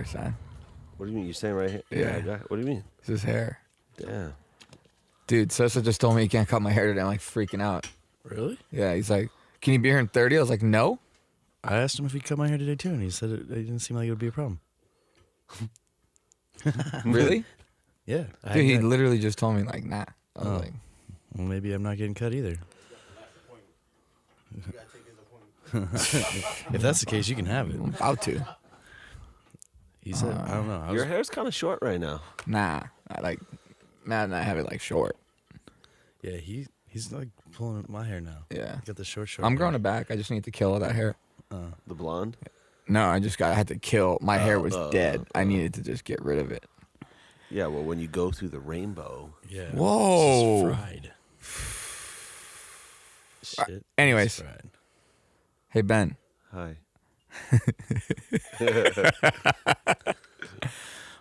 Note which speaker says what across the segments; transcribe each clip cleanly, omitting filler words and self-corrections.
Speaker 1: son.
Speaker 2: What do you mean? You're saying right here?
Speaker 1: Yeah.
Speaker 2: What do you mean?
Speaker 1: It's his hair.
Speaker 2: Damn.
Speaker 1: Dude, Sosa just told me he can't cut my hair today. I'm like freaking out.
Speaker 3: Really?
Speaker 1: Yeah, he's like, can you be here in 30? I was like, no.
Speaker 3: I asked him if he cut my hair today too, and he said it didn't seem like it would be a problem.
Speaker 1: Really?
Speaker 3: Yeah.
Speaker 1: Dude, he literally just told me, like, nah. I was like,
Speaker 3: well, maybe I'm not getting cut either. If that's the case, you can have it.
Speaker 1: I'm about to.
Speaker 3: He said, I don't know.
Speaker 2: Your hair's kind of short right now.
Speaker 1: Nah. Matt and I have it, like, short.
Speaker 3: Yeah, he's like pulling my hair now.
Speaker 1: Yeah.
Speaker 3: Got the short.
Speaker 1: I'm growing it back. I just need to kill all that hair.
Speaker 2: The blonde?
Speaker 1: No, I had to kill. My hair was dead. I needed to just get rid of it.
Speaker 2: Yeah, well, when you go through the rainbow.
Speaker 3: Yeah.
Speaker 1: Whoa.
Speaker 3: It's just fried. Shit.
Speaker 1: Anyways.
Speaker 3: Fried.
Speaker 1: Hey, Ben.
Speaker 2: Hi.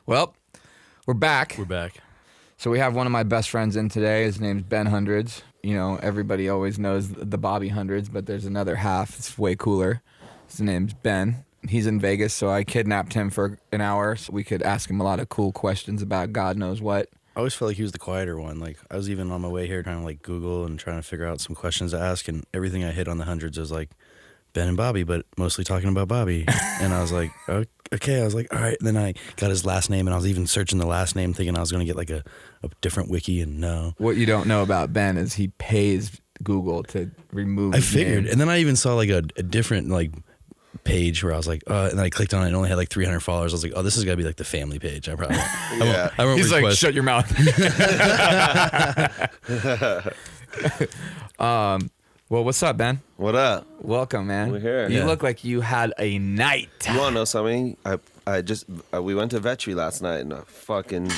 Speaker 1: Well, we're back.
Speaker 3: We're back.
Speaker 1: So we have one of my best friends in today. His name's Ben Hundreds. You know, everybody always knows the Bobby Hundreds, but there's another half. It's way cooler. His name's Ben. He's in Vegas, so I kidnapped him for an hour so we could ask him a lot of cool questions about God knows what.
Speaker 3: I always felt like he was the quieter one. Like, I was even on my way here trying to, like, Google and trying to figure out some questions to ask, and everything I hit on the hundreds was, like, Ben and Bobby, but mostly talking about Bobby. And I was like, okay. I was like, all right. And then I got his last name, and I was even searching the last name thinking I was going to get, like, a different wiki, and no.
Speaker 1: What you don't know about Ben is he pays Google to remove
Speaker 3: I
Speaker 1: his
Speaker 3: figured.
Speaker 1: name.
Speaker 3: And then I even saw, like, a different, like, page where I was like, and then I clicked on it and it only had like 300 followers. I was like, oh, this has got to be like the family page. I probably,
Speaker 2: Yeah.
Speaker 3: I won't
Speaker 1: He's like,
Speaker 3: request.
Speaker 1: shut your mouth. Well, what's up, Ben?
Speaker 2: What up?
Speaker 1: Welcome, man.
Speaker 2: We're here.
Speaker 1: You
Speaker 3: Yeah.
Speaker 1: look like you had a night.
Speaker 2: You want to know something? We went to Vetri last night and I fucking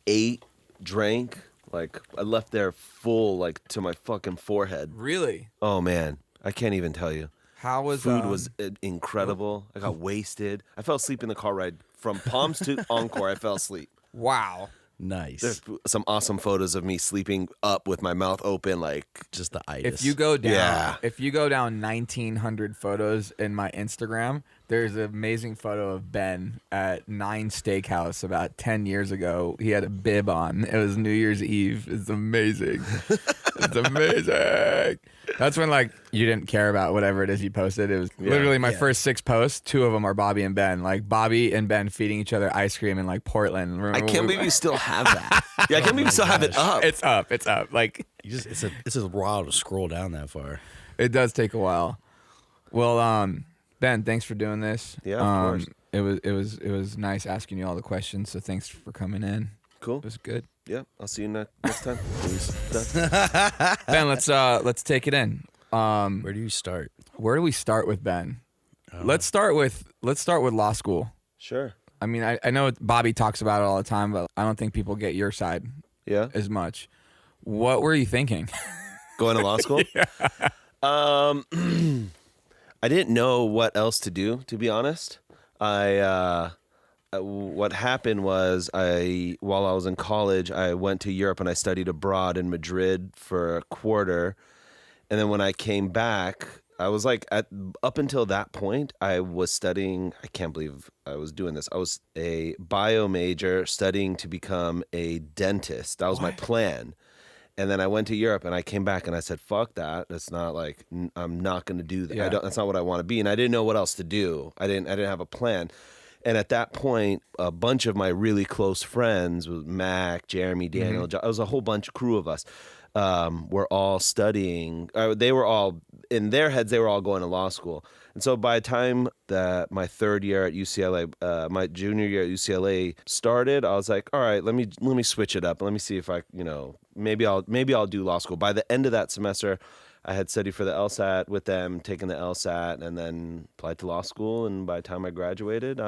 Speaker 2: ate, drank. Like, I left there full, like, to my fucking forehead.
Speaker 1: Really?
Speaker 2: Oh, man. I can't even tell you.
Speaker 1: How was
Speaker 2: Food was incredible. I got wasted. I fell asleep in the car ride from Palms to Encore. I fell asleep.
Speaker 1: Wow.
Speaker 3: Nice.
Speaker 2: There's some awesome photos of me sleeping up with my mouth open, like
Speaker 3: Just the itis.
Speaker 1: If you go down,
Speaker 2: Yeah.
Speaker 1: 1,900 photos in my Instagram, there's an amazing photo of Ben at 9 Steakhouse about 10 years ago. He had a bib on. It was New Year's Eve. It's amazing. It's amazing. That's when, like, you didn't care about whatever it is you posted. It was literally my first 6 posts. 2 of them are Bobby and Ben. Like, Bobby and Ben feeding each other ice cream in, like, Portland.
Speaker 2: I can't believe you still have that. Yeah, I can't believe you still have it up.
Speaker 1: It's up. It's up. Like,
Speaker 3: it's a while to scroll down that far.
Speaker 1: it does take a while. Well, Ben, thanks for doing this.
Speaker 2: Yeah, of course.
Speaker 1: It was nice asking you all the questions. So thanks for coming in.
Speaker 2: Cool.
Speaker 1: It was good.
Speaker 2: Yeah, I'll see you next time.
Speaker 1: Ben, let's take it in.
Speaker 3: Where do you start?
Speaker 1: Where do we start with Ben? Let's start with law school.
Speaker 2: Sure.
Speaker 1: I mean, I know Bobby talks about it all the time, but I don't think people get your side
Speaker 2: Yeah.
Speaker 1: as much. What were you thinking?
Speaker 2: Going to law school? Yeah. I didn't know what else to do, to be honest. What happened was while I was in college, I went to Europe and I studied abroad in Madrid for a quarter. And then when I came back, I was like, up until that point, I was studying, I can't believe I was doing this. I was a bio major studying to become a dentist. That was my plan. And then I went to Europe and I came back and I said, fuck that. It's not like, I'm not going to do that.
Speaker 1: Yeah.
Speaker 2: That's not what I want to be. And I didn't know what else to do. I didn't have a plan. And at that point, a bunch of my really close friends, Mac, Jeremy, Daniel, it was a whole crew of us, were all studying. They were all, in their heads, they were all going to law school. And so by the time that my third year at UCLA, my junior year at UCLA started, I was like, all right, let me switch it up. Let me see if I, maybe I'll do law school. By the end of that semester, I had studied for the LSAT with them, taken the LSAT, and then applied to law school. And by the time I graduated,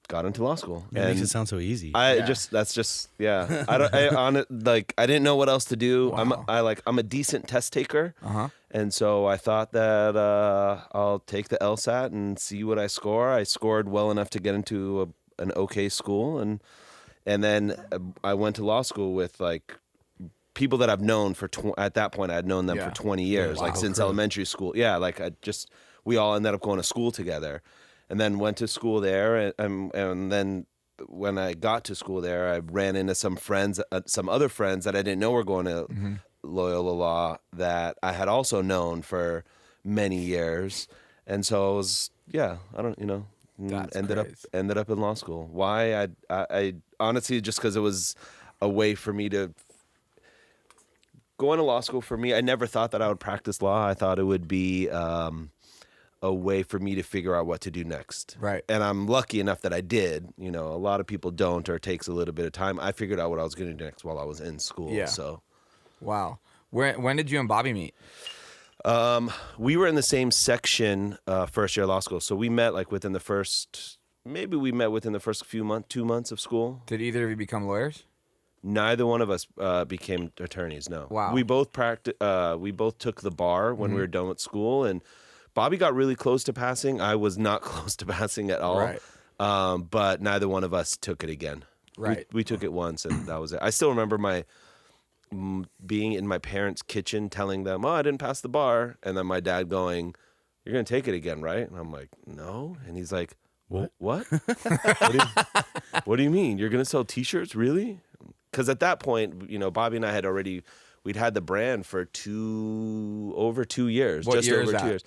Speaker 2: got into law school.
Speaker 3: It makes it sound so easy.
Speaker 2: I didn't know what else to do.
Speaker 1: Wow.
Speaker 2: I'm a decent test taker.
Speaker 1: Uh-huh.
Speaker 2: And so I thought that I'll take the LSAT and see what I score. I scored well enough to get into an okay school, and then I went to law school with like people that I've known for at that point. I had known them for 20 years,
Speaker 1: Wow,
Speaker 2: since
Speaker 1: cool.
Speaker 2: elementary school. Yeah, we all ended up going to school together. and then went to school there, and then when I got to school there, I ran into some other friends that I didn't know were going to Loyola Law that I had also known for many years, and so it was ended up in law school. Why? I honestly, just because it was a way for me to going to law school. For me, I never thought that I would practice law. I thought it would be a way for me to figure out what to do next.
Speaker 1: Right.
Speaker 2: And I'm lucky enough that I did. A lot of people don't, or it takes a little bit of time. I figured out what I was going to do next while I was in school.
Speaker 1: Yeah.
Speaker 2: So.
Speaker 1: Wow. When did you and Bobby meet?
Speaker 2: We were in the same section first year of law school. So we met within the first, few months, 2 months of school.
Speaker 1: Did either of you become lawyers?
Speaker 2: Neither one of us became attorneys. No.
Speaker 1: Wow.
Speaker 2: We both we both took the bar when we were done with school, and Bobby got really close to passing. I was not close to passing at all.
Speaker 1: Right.
Speaker 2: But neither one of us took it again.
Speaker 1: Right.
Speaker 2: We took it once, and that was it. I still remember being in my parents' kitchen telling them, "Oh, I didn't pass the bar," and then my dad going, "You're gonna take it again, right?" And I'm like, "No," and he's like, "What? What do you mean? You're gonna sell T-shirts, really?" Because at that point, Bobby and I we'd had the brand for over 2 years.
Speaker 1: What
Speaker 2: just
Speaker 1: year
Speaker 2: over
Speaker 1: is
Speaker 2: 2
Speaker 1: that?
Speaker 2: years.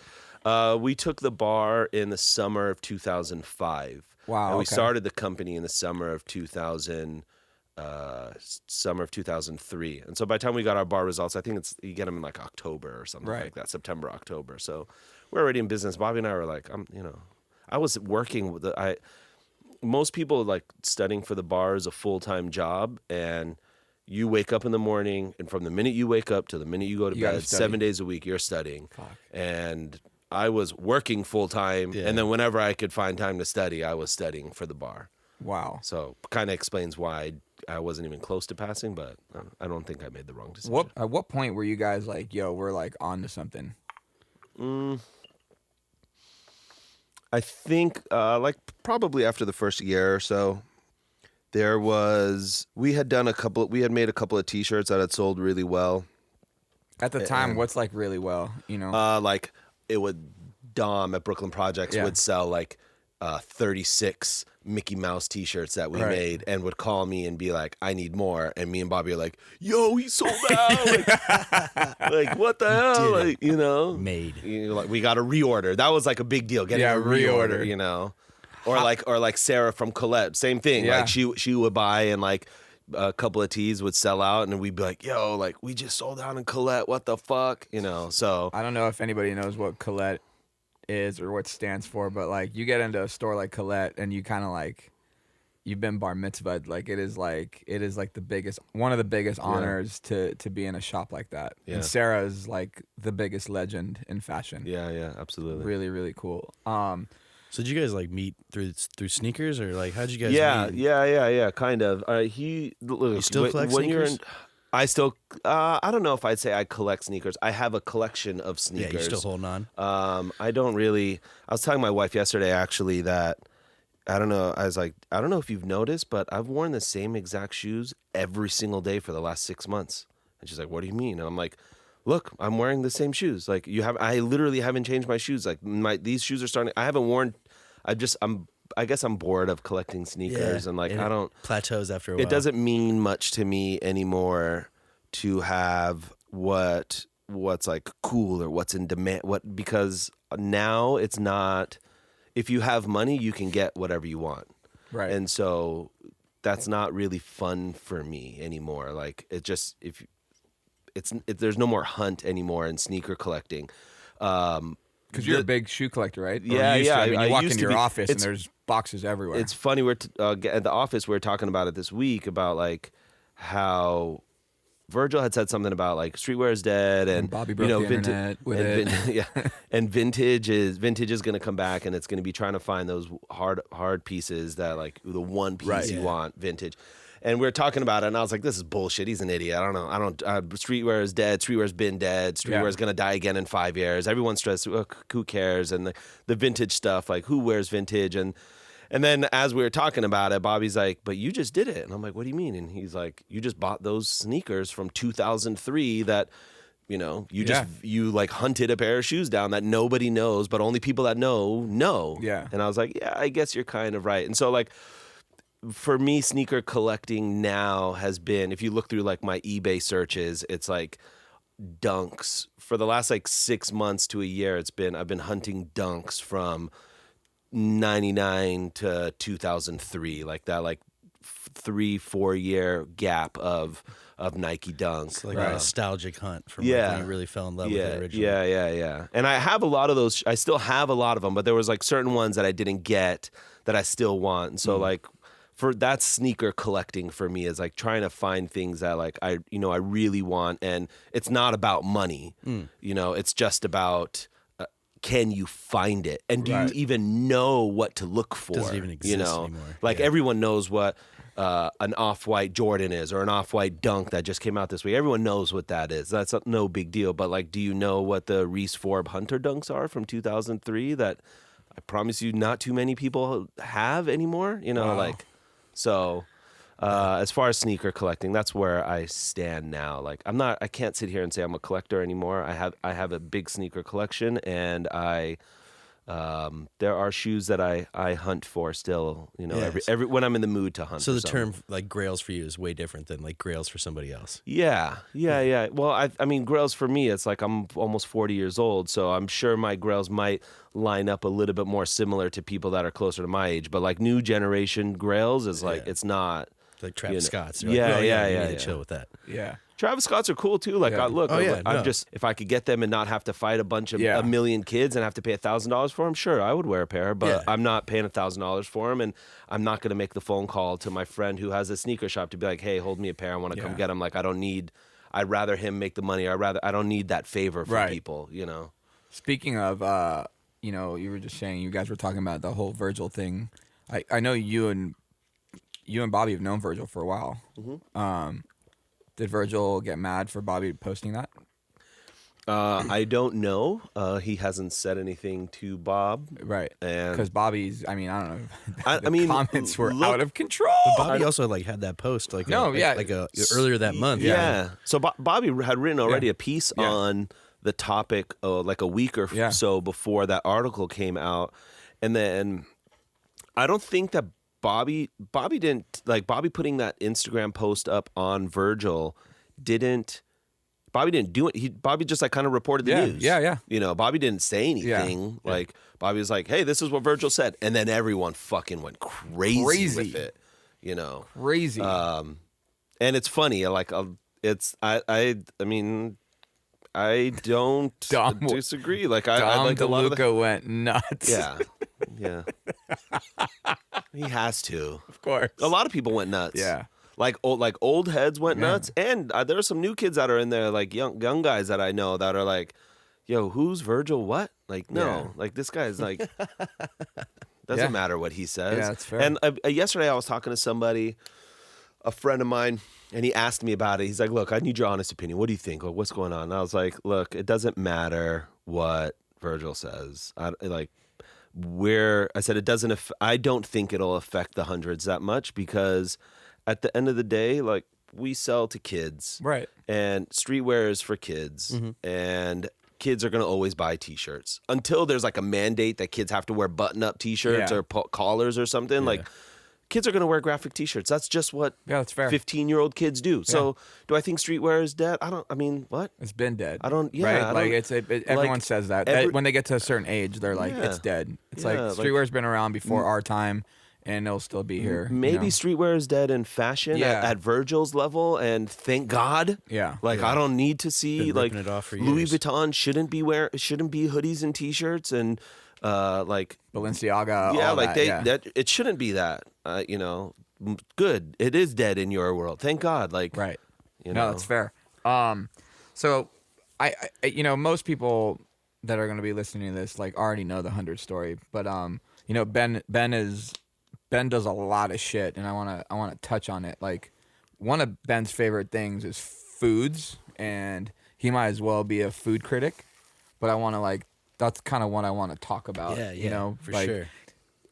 Speaker 2: We took the bar in the summer of 2005.
Speaker 1: Wow.
Speaker 2: And we
Speaker 1: okay.
Speaker 2: started the company in the summer of 2003. And so by the time we got our bar results, I think you get them in October or something like that, September, October. So we're already in business. Bobby and I were like, I was working with most people studying for the bar is a full-time job, and you wake up in the morning, and from the minute you wake up to the minute you go to bed, 7 days a week, you're studying.
Speaker 1: Fuck.
Speaker 2: And I was working full-time, and then whenever I could find time to study, I was studying for the bar.
Speaker 1: Wow.
Speaker 2: So kind of explains why I wasn't even close to passing, but I don't think I made the wrong decision.
Speaker 1: At what point were you guys we're on to something?
Speaker 2: I think probably after the first year or so, we had made a couple of T-shirts that had sold really well.
Speaker 1: At the time, what's really well,
Speaker 2: It would, Dom at Brooklyn Projects would sell 36 Mickey Mouse T-shirts that we made, and would call me and be like, "I need more." And me and Bobby are like, "Yo, he sold out!" What the hell?
Speaker 3: Made.
Speaker 2: We got a reorder. That was a big deal. Getting a reorder. Or Sarah from Colette, same thing.
Speaker 1: Yeah.
Speaker 2: She would buy, and a couple of tees would sell out, and we'd be like, "Yo, we just sold out in Colette. What the fuck?" So
Speaker 1: I don't know if anybody knows what Colette is or what it stands for, but you get into a store like Colette, and you kind of you've been bar mitzvahed. It is the biggest, one of the biggest honors to be in a shop like that.
Speaker 2: Yeah.
Speaker 1: And Sarah is the biggest legend in fashion.
Speaker 2: yeah, absolutely.
Speaker 1: Really, really cool.
Speaker 3: So did you guys meet through sneakers, or how'd you guys meet?
Speaker 2: Yeah, kind of.
Speaker 3: You still collect sneakers?
Speaker 2: I still, I don't know if I'd say I collect sneakers. I have a collection of sneakers.
Speaker 3: Yeah, you're still holding on.
Speaker 2: I don't really. I was telling my wife yesterday actually that I don't know. I was like, I don't know if you've noticed, but I've worn the same exact shoes every single day for the last 6 months. And she's like, "What do you mean?" And I'm like, "Look, I'm wearing the same shoes. I literally haven't changed my shoes. These shoes are starting. I haven't worn. I guess I'm bored of collecting sneakers, and I don't
Speaker 3: plateaus after a while.
Speaker 2: It doesn't mean much to me anymore to have what's cool or what's in demand. Because now it's not. If you have money, you can get whatever you want,
Speaker 1: Right.
Speaker 2: And so that's not really fun for me anymore. There's no more hunt anymore in sneaker collecting.
Speaker 1: Because you're a big shoe collector, right? Or
Speaker 2: Yeah,
Speaker 1: you used
Speaker 2: yeah.
Speaker 1: to. I mean, you walk
Speaker 2: used
Speaker 1: in
Speaker 2: to
Speaker 1: your
Speaker 2: be-
Speaker 1: office and
Speaker 2: it's-
Speaker 1: there's boxes everywhere.
Speaker 2: It's funny. We're at the office. We were talking about it this week about how Virgil had said something about Streetwear is dead, and
Speaker 1: Bobby broke the internet with it.
Speaker 2: And vintage is going to come back, and it's going to be trying to find those hard pieces that the one piece you want, vintage. And we were talking about it, and I was like, "This is bullshit. He's an idiot. I don't. Streetwear is dead. Streetwear's been dead. Streetwear is gonna die again in 5 years. Everyone's stressed. Who cares? And the vintage stuff, who wears vintage?" And then as we were talking about it, Bobby's like, "But you just did it." And I'm like, "What do you mean?" And he's like, "You just bought those sneakers from 2003 that You know, you like hunted a pair of shoes down that nobody knows, but only people that know.
Speaker 1: Yeah.
Speaker 2: And I was like, yeah, I guess you're kind of right. And so like, for me, sneaker collecting now has been, if you look through like my eBay searches, it's like Dunks. For the last like 6 months to a year, I've been hunting Dunks from 99 to 2003, like that, like 3-4 year gap of Nike Dunks.
Speaker 3: It's like a nostalgic hunt from
Speaker 2: Yeah.
Speaker 3: like when you really fell in love with it originally.
Speaker 2: Yeah. And I have a lot of those. I still have a lot of them, but there was like certain ones that I didn't get that I still want. And so like, for that's sneaker collecting for me, is like trying to find things that like I really want, and it's not about money. You know, it's just about can you find it, and do you even know what to look for?
Speaker 3: Doesn't even exist anymore.
Speaker 2: Like everyone knows what an off-white Jordan is, or an off-white Dunk that just came out this week. Everyone knows what that is. That's no big deal. But like, do you know what the Reese Forb Hunter Dunks are from 2003 that I promise you not too many people have anymore? You know, like. So, as far as sneaker collecting, that's where I stand now. Like, I can't sit here and say I'm a collector anymore. I have a big sneaker collection, and there are shoes that I hunt for still, you know, every when I'm in the mood to hunt.
Speaker 3: So the term like grails for you is way different than like grails for somebody else.
Speaker 2: Yeah. Well, I mean, grails for me, it's like I'm almost 40 years old, so I'm sure my grails might line up a little bit more similar to people that are closer to my age. But like new generation grails is like, it's not.
Speaker 3: Like Travis Scott's.
Speaker 2: You need
Speaker 3: to chill with that.
Speaker 1: Yeah.
Speaker 2: Travis Scott's are cool too. Like, I'm just, if I could get them and not have to fight a million kids and have to pay $1,000 for them, sure, I would wear a pair. But I'm not paying $1,000 for them, and I'm not going to make the phone call to my friend who has a sneaker shop to be like, hey, hold me a pair. I want to come get them. Like, I'd rather him make the money. I don't need that favor from people. You know. Speaking
Speaker 1: of, you know, you were just saying you guys were talking about the whole Virgil thing. I know you and Bobby have known Virgil for a while. Did Virgil get mad for Bobby posting that?
Speaker 2: I don't know. He hasn't said anything to Bob.
Speaker 1: Right.
Speaker 2: And
Speaker 1: because Bobby's, I mean, I don't know.
Speaker 2: I mean,
Speaker 1: comments were out of control.
Speaker 3: But Bobby also like had that post earlier that month.
Speaker 2: Yeah. So Bobby had written already a piece on the topic like a week or so before that article came out. And then I don't think that Bobby didn't, like, Bobby putting that Instagram post up on Virgil Bobby didn't do it. Bobby just like kind of reported the news. Yeah. You know, Bobby didn't say anything. Yeah. Like, Bobby was like, hey, this is what Virgil said. And then everyone fucking went crazy with it. You know.
Speaker 1: Crazy.
Speaker 2: And it's funny. Like, I mean, I don't disagree. Like, I like a lot of
Speaker 1: went nuts.
Speaker 2: Yeah. He has to.
Speaker 1: Of course.
Speaker 2: A lot of people went nuts.
Speaker 1: Yeah.
Speaker 2: Like old heads went nuts, and there are some new kids that are in there, like young guys that I know that are like, "Yo, who's Virgil? What? Like, no, like this guy's like, doesn't matter what he says."
Speaker 1: Yeah, that's fair.
Speaker 2: And yesterday I was talking to somebody, a friend of mine, and he asked me about it. He's like, "Look, I need your honest opinion. What do you think? Like, what's going on?" And I was like, "Look, it doesn't matter what Virgil says. I said it doesn't. I don't think it'll affect the hundreds that much because." At the end of the day, like, we sell to kids.
Speaker 1: Right.
Speaker 2: And streetwear is for kids. Mm-hmm. And kids are going to always buy T-shirts. Until there's, like, a mandate that kids have to wear button-up T-shirts or collars or something. Yeah. Like, kids are going to wear graphic T-shirts. That's just what
Speaker 1: that's fair.
Speaker 2: 15-year-old kids do. Yeah. So, do I think streetwear is dead? What?
Speaker 1: It's been dead.
Speaker 2: Right?
Speaker 1: Like, everyone says that. When they get to a certain age, they're like, it's dead. It's like, streetwear's been around before our time. And it'll still be here.
Speaker 2: Maybe streetwear is dead in fashion at Virgil's level, and thank God.
Speaker 1: Yeah.
Speaker 2: Like, I don't need to see like
Speaker 3: it off for
Speaker 2: Louis
Speaker 3: years.
Speaker 2: Vuitton shouldn't be hoodies and T-shirts and like
Speaker 1: Balenciaga.
Speaker 2: Yeah,
Speaker 1: all
Speaker 2: like
Speaker 1: that,
Speaker 2: it shouldn't be that. You know, good. It is dead in your world. Thank God. Like,
Speaker 1: right.
Speaker 2: You know.
Speaker 1: No, that's fair. So I you know, most people that are going to be listening to this like already know the 100 story, but you know, Ben does a lot of shit, and I wanna touch on it. Like, one of Ben's favorite things is foods, and he might as well be a food critic. But that's kind of what I want to talk about.
Speaker 3: Yeah,
Speaker 1: you know,
Speaker 3: for
Speaker 1: like,
Speaker 3: sure.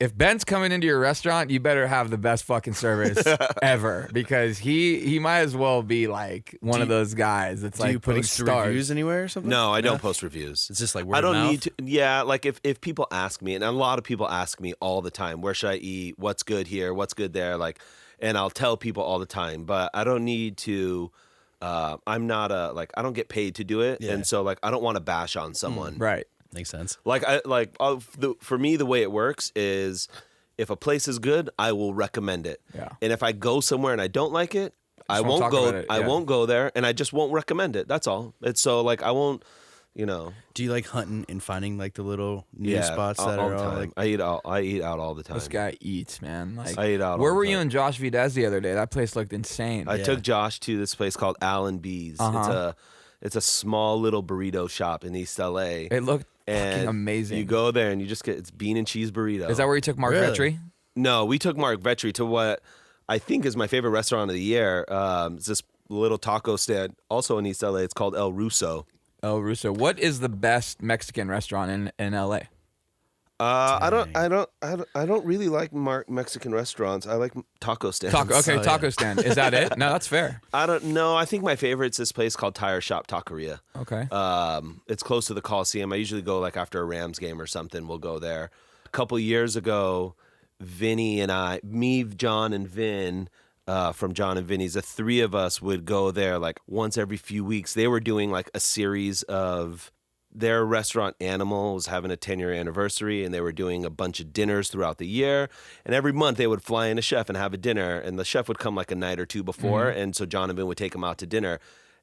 Speaker 1: if Ben's coming into your restaurant, you better have the best fucking service ever, because he might as well be like one of those guys that's
Speaker 3: Do
Speaker 1: like
Speaker 3: you
Speaker 1: putting
Speaker 3: post
Speaker 1: stars.
Speaker 3: reviews anywhere or something?
Speaker 2: No, I don't post reviews.
Speaker 3: It's just like word
Speaker 2: I don't
Speaker 3: of mouth?
Speaker 2: need to. Yeah, like if people ask me, and a lot of people ask me all the time, where should I eat? What's good here? What's good there? Like, and I'll tell people all the time, but I don't need to. I'm not I don't get paid to do it,
Speaker 3: Yeah.
Speaker 2: and so like I don't want to bash on someone.
Speaker 1: Right.
Speaker 3: Makes sense.
Speaker 2: For me, the way it works is if a place is good, I will recommend it.
Speaker 1: Yeah.
Speaker 2: And if I go somewhere and I don't like it, I
Speaker 1: won't
Speaker 2: won't
Speaker 1: talk
Speaker 2: go.
Speaker 1: about it,
Speaker 2: I
Speaker 1: yeah.
Speaker 2: won't go there, and I just won't recommend it. That's all. It's so like I won't.
Speaker 3: Do you like hunting and finding like the little new spots
Speaker 2: all
Speaker 3: that are
Speaker 2: the
Speaker 3: all
Speaker 2: time.
Speaker 3: like?
Speaker 2: I eat out all the time.
Speaker 1: This guy eats, man. Like,
Speaker 2: I eat out all
Speaker 1: where
Speaker 2: the
Speaker 1: were
Speaker 2: time.
Speaker 1: you and Josh Videz the other day? That place looked insane.
Speaker 2: I took Josh to this place called BADNWZ. It's a small little burrito shop in East LA.
Speaker 1: It looked
Speaker 2: and
Speaker 1: fucking amazing.
Speaker 2: You go there and you just get it's bean and cheese burrito.
Speaker 1: Is that where you took Mark
Speaker 3: Really?
Speaker 1: Vetri?
Speaker 2: No, we took Mark Vetri to what I think is my favorite restaurant of the year. It's this little taco stand, also in East LA. It's called El Russo.
Speaker 1: El Russo. What is the best Mexican restaurant in LA?
Speaker 2: I don't really like Mexican restaurants. I like taco stands.
Speaker 1: Taco stand. Is that it? No, that's fair.
Speaker 2: I don't know. I think my favorite's this place called Tire Shop Taqueria.
Speaker 1: Okay.
Speaker 2: It's close to the Coliseum. I usually go like after a Rams game or something. We'll go there. A couple years ago, Vinny and me, John, and Vin from John and Vinny's, the three of us would go there like once every few weeks. They were doing like a series of their restaurant Animal was having a 10-year anniversary, and they were doing a bunch of dinners throughout the year. And every month they would fly in a chef and have a dinner, and the chef would come like a night or two before, and so John and Vin would take them out to dinner.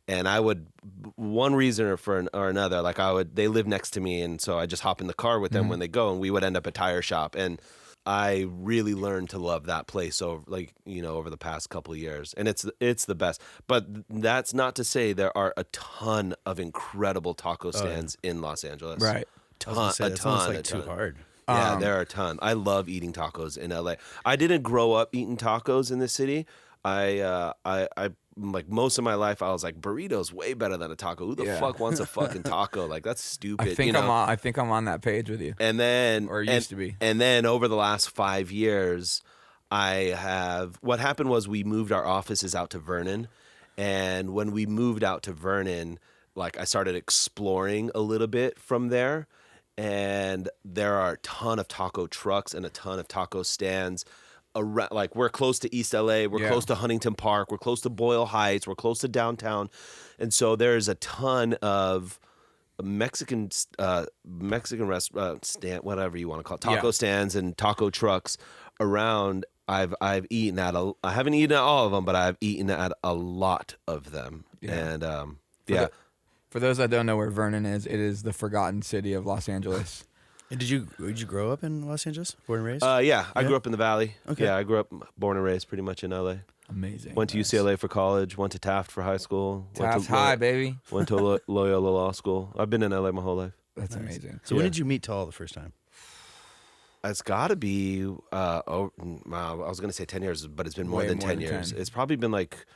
Speaker 2: And I would, one reason or another, like they live next to me, and so I just hop in the car with them when they go, and we would end up at Tire Shop. And I really learned to love that place over the past couple of years, and it's the best. But that's not to say there are a ton of incredible taco stands in Los Angeles.
Speaker 1: Right.
Speaker 3: It's almost like too hard.
Speaker 2: Yeah, there are a ton. I love eating tacos in LA. I didn't grow up eating tacos in the city. I like most of my life, I was like, burrito's way better than a taco. Who the fuck wants a fucking taco? Like, that's stupid.
Speaker 1: I think I'm on that page with you.
Speaker 2: And then,
Speaker 1: or used to be.
Speaker 2: And then over the last 5 years, what happened was we moved our offices out to Vernon. And when we moved out to Vernon, like I started exploring a little bit from there. And there are a ton of taco trucks and a ton of taco stands. Like we're close to East LA, we're close to Huntington Park, we're close to Boyle Heights, we're close to downtown, and so there's a ton of Mexican restaurant stand, whatever you want to call it, taco stands and taco trucks around. I've eaten at I haven't eaten at all of them, but I've eaten at a lot of them, and
Speaker 1: For those that don't know where Vernon is, it is the forgotten city of Los Angeles.
Speaker 3: And did you grow up in Los Angeles? Born and raised?
Speaker 2: Yeah, I grew up in the Valley.
Speaker 3: Okay.
Speaker 2: Yeah, I grew up, born and raised pretty much in LA.
Speaker 1: Amazing.
Speaker 2: Went to UCLA for college. Went to Taft for high school.
Speaker 1: Taft High, baby.
Speaker 2: Went to Loyola Law School. I've been in LA my whole life.
Speaker 1: That's amazing.
Speaker 3: So when did you meet Tal the first time?
Speaker 2: It's got to be, I was going to say 10 years, but it's been more than 10 years. 10. It's probably been like,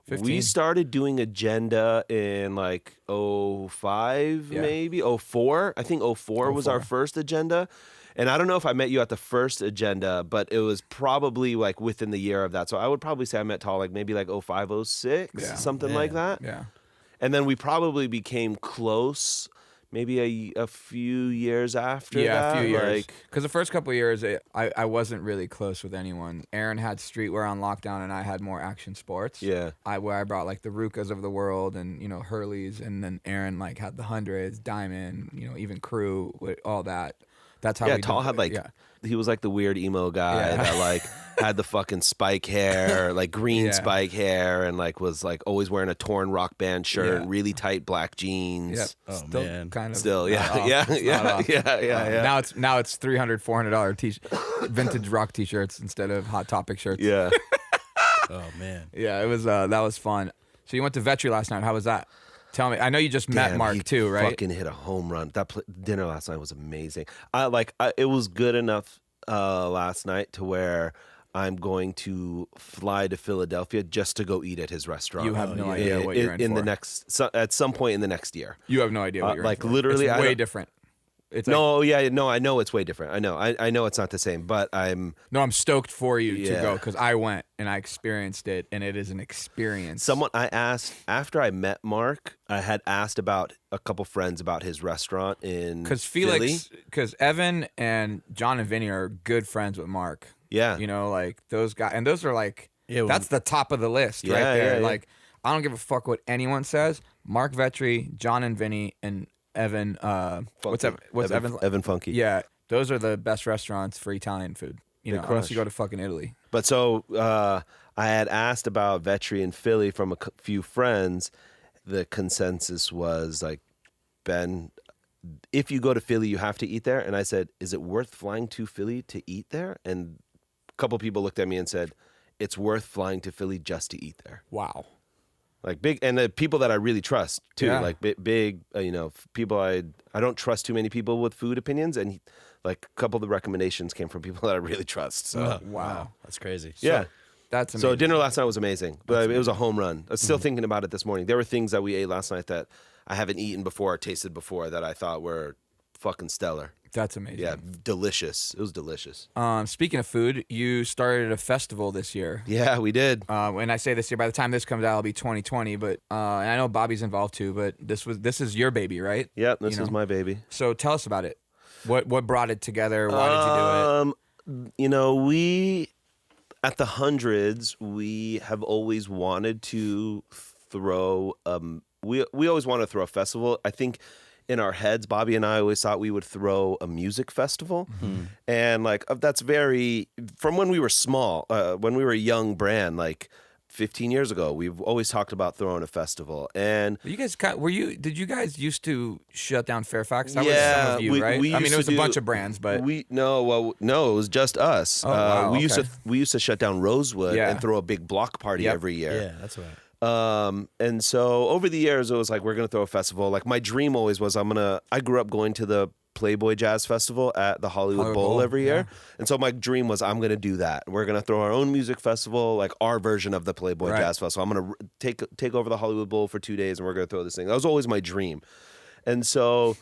Speaker 1: 15.
Speaker 2: We started doing Agenda in like 05, maybe 04. I think 04 was our first Agenda. And I don't know if I met you at the first Agenda, but it was probably like within the year of that. So I would probably say I met Tal like maybe like 05, 06, something like that.
Speaker 1: Yeah.
Speaker 2: And then we probably became close maybe a few years after that.
Speaker 1: Yeah, a few years.
Speaker 2: Like,
Speaker 1: because the first couple of years, I wasn't really close with anyone. Aaron had Streetwear on lockdown, and I had more action sports.
Speaker 2: Yeah.
Speaker 1: Where I brought like the Rukas of the world and, Hurleys, and then Aaron like had the Hundreds, Diamond, even Crew, with all that. That's how
Speaker 2: Tal had like, he was like the weird emo guy that like had the fucking spike hair, like green spike hair, and like was like always wearing a torn Rock Band shirt, really tight black jeans.
Speaker 1: Yep.
Speaker 3: Oh,
Speaker 1: Still
Speaker 3: man.
Speaker 1: kind of.
Speaker 2: Still, yeah.
Speaker 1: Now it's $300, $400 vintage rock T-shirts instead of Hot Topic shirts.
Speaker 2: Yeah.
Speaker 3: Oh man.
Speaker 1: Yeah, it was that was fun. So you went to Vetri last night. How was that? Tell me. I know you just met Mark too, right?
Speaker 2: Fucking hit a home run. That dinner last night was amazing. It was good enough last night to where I'm going to fly to Philadelphia just to go eat at his restaurant.
Speaker 1: You have no idea what you're in for.
Speaker 2: The next at some point in the next year.
Speaker 1: You have no idea what you're
Speaker 2: like
Speaker 1: in for.
Speaker 2: literally,
Speaker 1: it's way different. It's
Speaker 2: No, yeah, no, I know it's way different. I know it's not the same, but I'm
Speaker 1: stoked for you to
Speaker 2: Yeah.
Speaker 1: go because I went and I experienced it, and it is an experience.
Speaker 2: someone I asked after I met Mark. I had asked about a couple friends about his restaurant in
Speaker 1: because
Speaker 2: Philly.
Speaker 1: because Evan and John and Vinny are good friends with Mark.
Speaker 2: Yeah,
Speaker 1: You know, like those guys, and those are like that's the top of the list right
Speaker 2: Yeah,
Speaker 1: there.
Speaker 2: yeah, yeah.
Speaker 1: Like I don't give a fuck what anyone says. Mark Vetri, John and Vinny, and Evan. What's Evan's?
Speaker 2: Evan Funky.
Speaker 1: Yeah, those are the best restaurants for Italian food. You know, unless you go to fucking Italy.
Speaker 2: But so I had asked about Vetri in Philly from a few friends. The consensus was like, Ben, if you go to Philly, you have to eat there. And I said, is it worth flying to Philly to eat there? And a couple people looked at me and said, it's worth flying to Philly just to eat there.
Speaker 1: Wow.
Speaker 2: Like big, and the people that I really trust too,
Speaker 1: Yeah.
Speaker 2: like big, people I don't trust too many people with food opinions, and like a couple of the recommendations came from people that I really trust. So
Speaker 1: Wow.
Speaker 3: That's crazy.
Speaker 2: yeah,
Speaker 1: That's amazing.
Speaker 2: so dinner last night was amazing, but it was a home run. I was still thinking about it this morning. There were things that we ate last night that I haven't eaten before or tasted before that I thought were fucking stellar.
Speaker 1: That's amazing.
Speaker 2: Yeah, delicious. It was delicious.
Speaker 1: Speaking of food, you started a festival this year.
Speaker 2: Yeah, we did.
Speaker 1: When I say this year, by the time this comes out, it'll be 2020. But and I know Bobby's involved too. But this is your baby, right?
Speaker 2: Yep, this
Speaker 1: You
Speaker 2: is
Speaker 1: know?
Speaker 2: my baby.
Speaker 1: So tell us about it. What brought it together? Why did you do it?
Speaker 2: We at the hundreds, we have always wanted to throw. We always want to throw a festival. I think in our heads, Bobby and I always thought we would throw a music festival, and like that's very from when we were small, when we were a young brand, like 15 years ago. We've always talked about throwing a festival, and
Speaker 1: You guys did you guys used to shut down Fairfax? That
Speaker 2: Yeah,
Speaker 1: was some of you, right?
Speaker 2: we
Speaker 1: I mean,
Speaker 2: used
Speaker 1: it was
Speaker 2: to
Speaker 1: a
Speaker 2: do-
Speaker 1: bunch of brands, but
Speaker 2: no, it was just us.
Speaker 1: Oh, wow,
Speaker 2: we used
Speaker 1: okay.
Speaker 2: to shut down Rosewood
Speaker 1: Yeah.
Speaker 2: and throw a big block party
Speaker 1: Yep.
Speaker 2: every year.
Speaker 3: Yeah, that's right.
Speaker 2: And so over the years, it was like, we're going to throw a festival. Like my dream always was I grew up going to the Playboy Jazz Festival at the Hollywood Bowl every year.
Speaker 1: yeah.
Speaker 2: And so my dream was I'm going to do that. We're going to throw our own music festival, like our version of the Playboy
Speaker 1: Right.
Speaker 2: Jazz Festival. I'm going to take over the Hollywood Bowl for 2 days and we're going to throw this thing. That was always my dream. And so,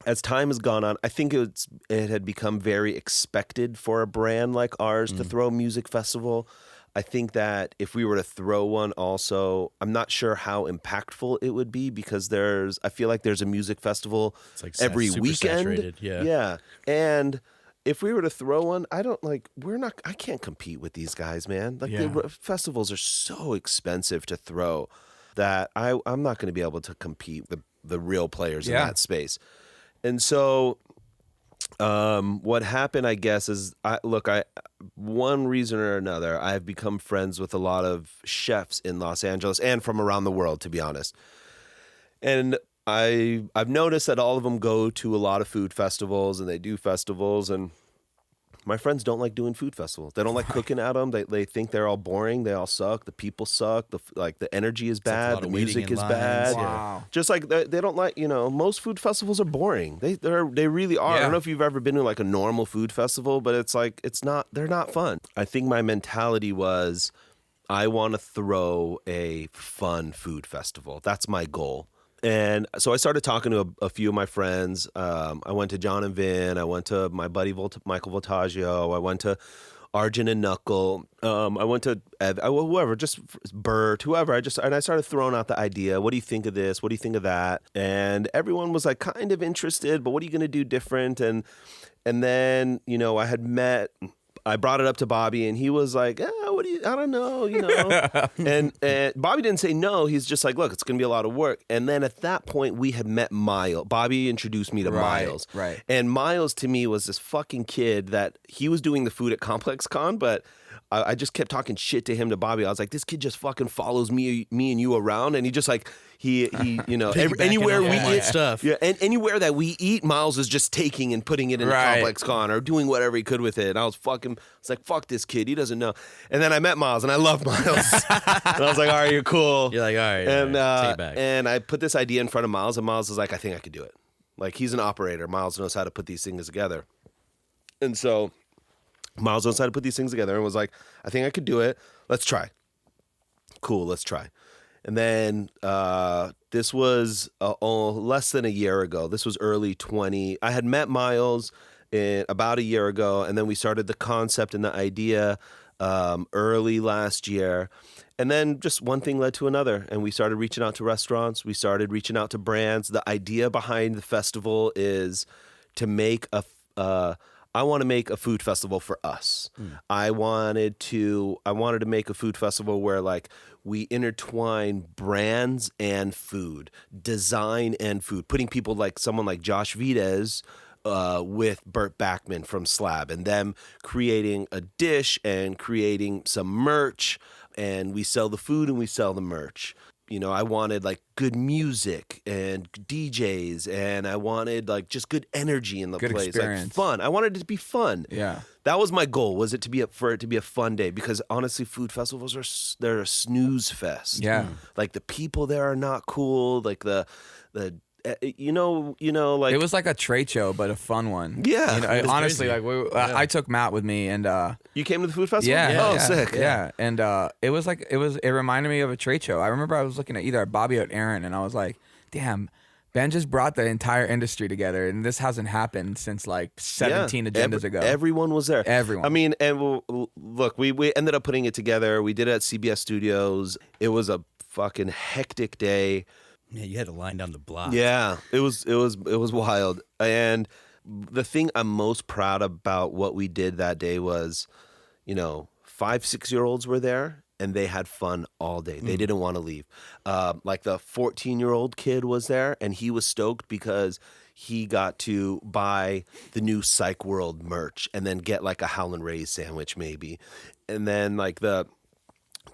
Speaker 2: as time has gone on, I think it had become very expected for a brand like ours to throw a music festival. I think that if we were to throw one also, I'm not sure how impactful it would be because I feel like there's a music festival
Speaker 3: It's like
Speaker 2: every
Speaker 3: super
Speaker 2: weekend.
Speaker 3: saturated, yeah.
Speaker 2: Yeah. And if we were to throw one, I can't compete with these guys, man. Like
Speaker 1: Yeah.
Speaker 2: the festivals are so expensive to throw that I'm not going to be able to compete with the real players in
Speaker 1: Yeah.
Speaker 2: that space. And so what happened, I guess, is one reason or another, I've become friends with a lot of chefs in Los Angeles and from around the world, to be honest. And I've noticed that all of them go to a lot of food festivals and they do festivals, and my friends don't like doing food festivals. They don't like cooking at them. They think they're all boring. They all suck. The people suck. The energy is
Speaker 3: like a
Speaker 2: bad.
Speaker 3: lot
Speaker 2: The
Speaker 3: of waiting
Speaker 2: music
Speaker 3: in
Speaker 2: is
Speaker 3: lines,
Speaker 2: bad.
Speaker 3: yeah.
Speaker 1: Wow.
Speaker 2: Just like they don't like, most food festivals are boring. They really are. I
Speaker 1: Yeah.
Speaker 2: don't know if you've ever been to like a normal food festival, but they're not fun. I think my mentality was I want to throw a fun food festival. That's my goal. And so I started talking to a few of my friends. I went to John and Vin. I went to my buddy Michael Voltaggio. I went to Arjun and Knuckle. I went to whoever, just Bert, whoever. And I started throwing out the idea. What do you think of this? What do you think of that? And everyone was like kind of interested, but what are you going to do different? And then, I brought it up to Bobby and he was like, I don't know, and Bobby didn't say no. He's just like, look, it's going to be a lot of work. And then at that point we had met Miles. Bobby introduced me to Miles.
Speaker 1: Right.
Speaker 2: And Miles to me was this fucking kid that he was doing the food at Complex Con, but I just kept talking shit to him, to Bobby. I was like, this kid just fucking follows me and you around. And he just like, anywhere we
Speaker 3: off my
Speaker 2: eat
Speaker 3: stuff.
Speaker 2: Yeah, and anywhere that we eat, Miles is just taking and putting it in
Speaker 1: Right.
Speaker 2: the Complex Con or doing whatever he could with it. And I was like, fuck this kid. He doesn't know. And then I met Miles and I love Miles. And I was like, all right, you're cool.
Speaker 3: You're like, all right,
Speaker 2: And,
Speaker 3: take it back.
Speaker 2: and I put this idea in front of Miles and Miles was like, I think I could do it. Like, he's an operator. Miles knows how to put these things together. And so Miles knows how to put these things together and was like, I think I could do it. Let's try. Cool, let's try. And then this was less than a year ago. This was early 20. I had met Miles about a year ago, and then we started the concept and the idea early last year. And then just one thing led to another, and we started reaching out to restaurants. We started reaching out to brands. The idea behind the festival is to make I want to make a food festival for us. I wanted to make a food festival where like we intertwine brands and food, design and food, putting people like someone like Josh Vides with Burt Backman from Slab, and them creating a dish and creating some merch, and we sell the food and we sell the merch. You know, I wanted like good music and DJs, and I wanted like just good energy in the
Speaker 1: good
Speaker 2: place,
Speaker 1: experience.
Speaker 2: like fun. I wanted it to be fun.
Speaker 1: Yeah,
Speaker 2: that was my goal. Was it to be for it to be a fun day? Because honestly, food festivals they're a snooze fest.
Speaker 1: Yeah,
Speaker 2: like the people there are not cool. Like the you know, like
Speaker 1: it was like a trade show, but a fun one.
Speaker 2: Yeah,
Speaker 1: you know,
Speaker 3: it was
Speaker 1: honestly,
Speaker 3: crazy.
Speaker 1: like I took Matt with me, and
Speaker 2: you came to the food festival.
Speaker 1: yeah,
Speaker 2: Oh,
Speaker 1: yeah,
Speaker 2: sick.
Speaker 1: yeah. And it reminded me of a trade show. I remember I was looking at either Bobby or Aaron, and I was like, damn, Ben just brought the entire industry together, and this hasn't happened since like 17 agendas ago.
Speaker 2: Everyone was there.
Speaker 1: Everyone.
Speaker 2: I mean, and look, we ended up putting it together. We did it at CBS Studios. It was a fucking hectic day.
Speaker 3: Yeah, you had to line down the block.
Speaker 2: Yeah, it was wild. And the thing I'm most proud about what we did that day was, 5-6-year-olds were there, and they had fun all day. They didn't want to leave. Like the 14-year-old kid was there, and he was stoked because he got to buy the new Psych World merch and then get like a Howlin' Ray's sandwich maybe. And then like the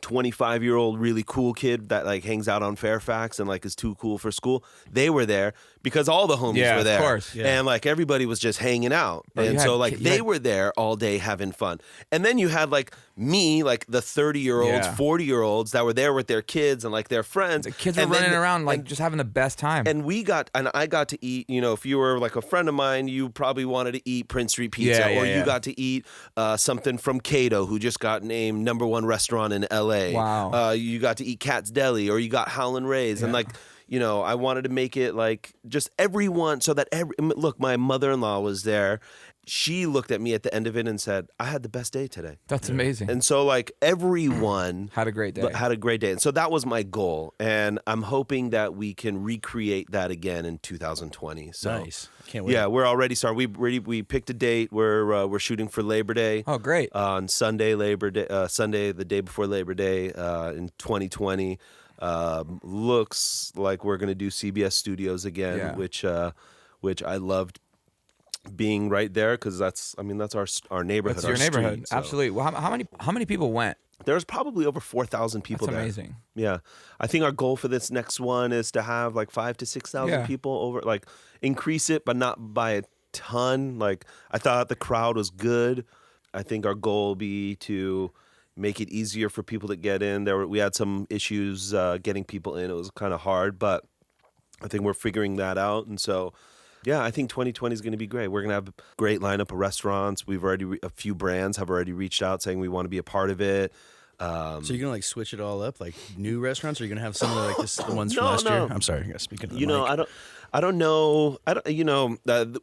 Speaker 2: 25-year-old really cool kid that like hangs out on Fairfax and like is too cool for school, they were there because all the homies were there.
Speaker 1: Of course. Yeah.
Speaker 2: And like everybody was just hanging out. And so like they were there all day having fun. And then you had like me, like the 30-year-olds, 40-year-olds that were there with their kids and like their friends.
Speaker 1: The kids were running around like just having the best time.
Speaker 2: And I got to eat, if you were like a friend of mine, you probably wanted to eat Prince Street Pizza, or you got to eat something from Cato, who just got named #1 restaurant in LA.
Speaker 1: Wow.
Speaker 2: You got to eat Cat's Deli, or you got Howlin' Ray's. And like, I wanted to make it like just everyone, so that look, my mother-in-law was there. She looked at me at the end of it and said, I had the best day today.
Speaker 1: That's amazing.
Speaker 2: And so like everyone
Speaker 1: had a great day.
Speaker 2: And so that was my goal. And I'm hoping that we can recreate that again in 2020. So
Speaker 3: Nice. Can't wait.
Speaker 2: yeah, we're already started. We picked a date. We're shooting for Labor Day.
Speaker 1: Oh, great.
Speaker 2: On Sunday, the day before Labor Day in 2020. Looks like we're going to do CBS Studios again, which I loved being right there because that's our neighborhood.
Speaker 1: That's your neighborhood.
Speaker 2: Street, so.
Speaker 1: Absolutely. Well, how many people went?
Speaker 2: There's probably over 4,000 people
Speaker 1: That's
Speaker 2: there.
Speaker 1: amazing.
Speaker 2: Yeah. I think our goal for this next one is to have like 5,000 to 6,000 people over, like increase it, but not by a ton. Like I thought the crowd was good. I think our goal will be to make it easier for people to get in. We had some issues getting people in. It was kind of hard, but I think we're figuring that out. And so, yeah, I think 2020 is going to be great. We're going to have a great lineup of restaurants. We've already a few brands have already reached out saying we want to be a part of it.
Speaker 3: So you're gonna like switch it all up, like new restaurants, or you're gonna have some of like the ones from last year? I'm sorry, I got speaking.
Speaker 2: I don't know.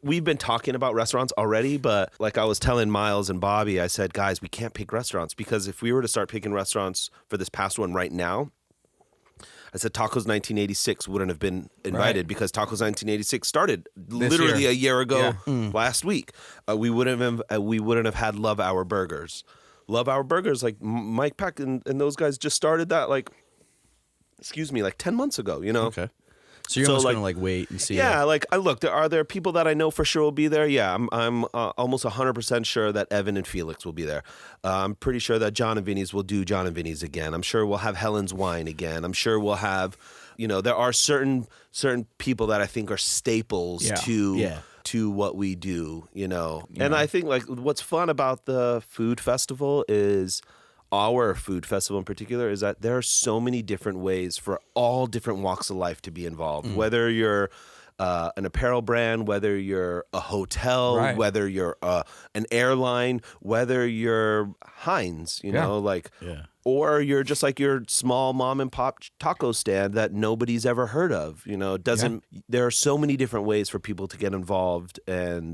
Speaker 2: We've been talking about restaurants already, but like I was telling Miles and Bobby, I said, guys, we can't pick restaurants because if we were to start picking restaurants for this past one right now, I said Tacos 1986 wouldn't have been invited because Tacos 1986 started literally a year ago last week. We wouldn't have had Love Our Burgers. Love Our Burgers, like Mike Peck and those guys just started that like 10 months ago,
Speaker 3: Okay. So you're almost gonna like wait and see.
Speaker 2: Yeah, like I looked. Are there people that I know for sure will be there? Yeah, I'm almost 100% sure that Evan and Felix will be there. I'm pretty sure that John and Vinny's will do John and Vinny's again. I'm sure we'll have Helen's Wine again. I'm sure we'll have, there are certain people that I think are staples to what we do. And I think like what's fun about the food festival is. Our food festival in particular is that there are so many different ways for all different walks of life to be involved. Whether you're an apparel brand, whether you're a hotel, whether you're an airline, whether you're Heinz, or you're just like your small mom and pop taco stand that nobody's ever heard of. You know, it doesn't. There are so many different ways for people to get involved and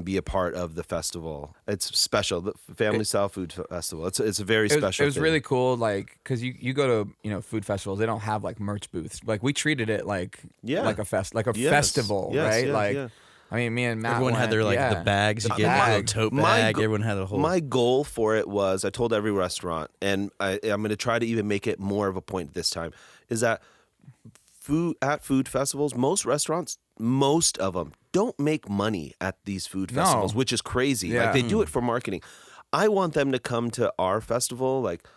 Speaker 2: be a part of the festival. It's special, the Family Style Food Festival. It's a very special.
Speaker 1: It was
Speaker 2: thing.
Speaker 1: really cool, like because you go to food festivals, they don't have like merch booths. Like we treated it like a festival, right?
Speaker 2: Yes,
Speaker 1: like.
Speaker 2: yeah.
Speaker 1: I mean, me and Matt.
Speaker 3: Everyone had their the bags you get, the tote bag. Everyone had a whole.
Speaker 2: My goal for it was, I told every restaurant, and I'm going to try to even make it more of a point this time, is that food festivals, most restaurants, most of them don't make money at these food festivals, which is crazy.
Speaker 1: Yeah.
Speaker 2: Like they do it for marketing. I want them to come to our festival. Like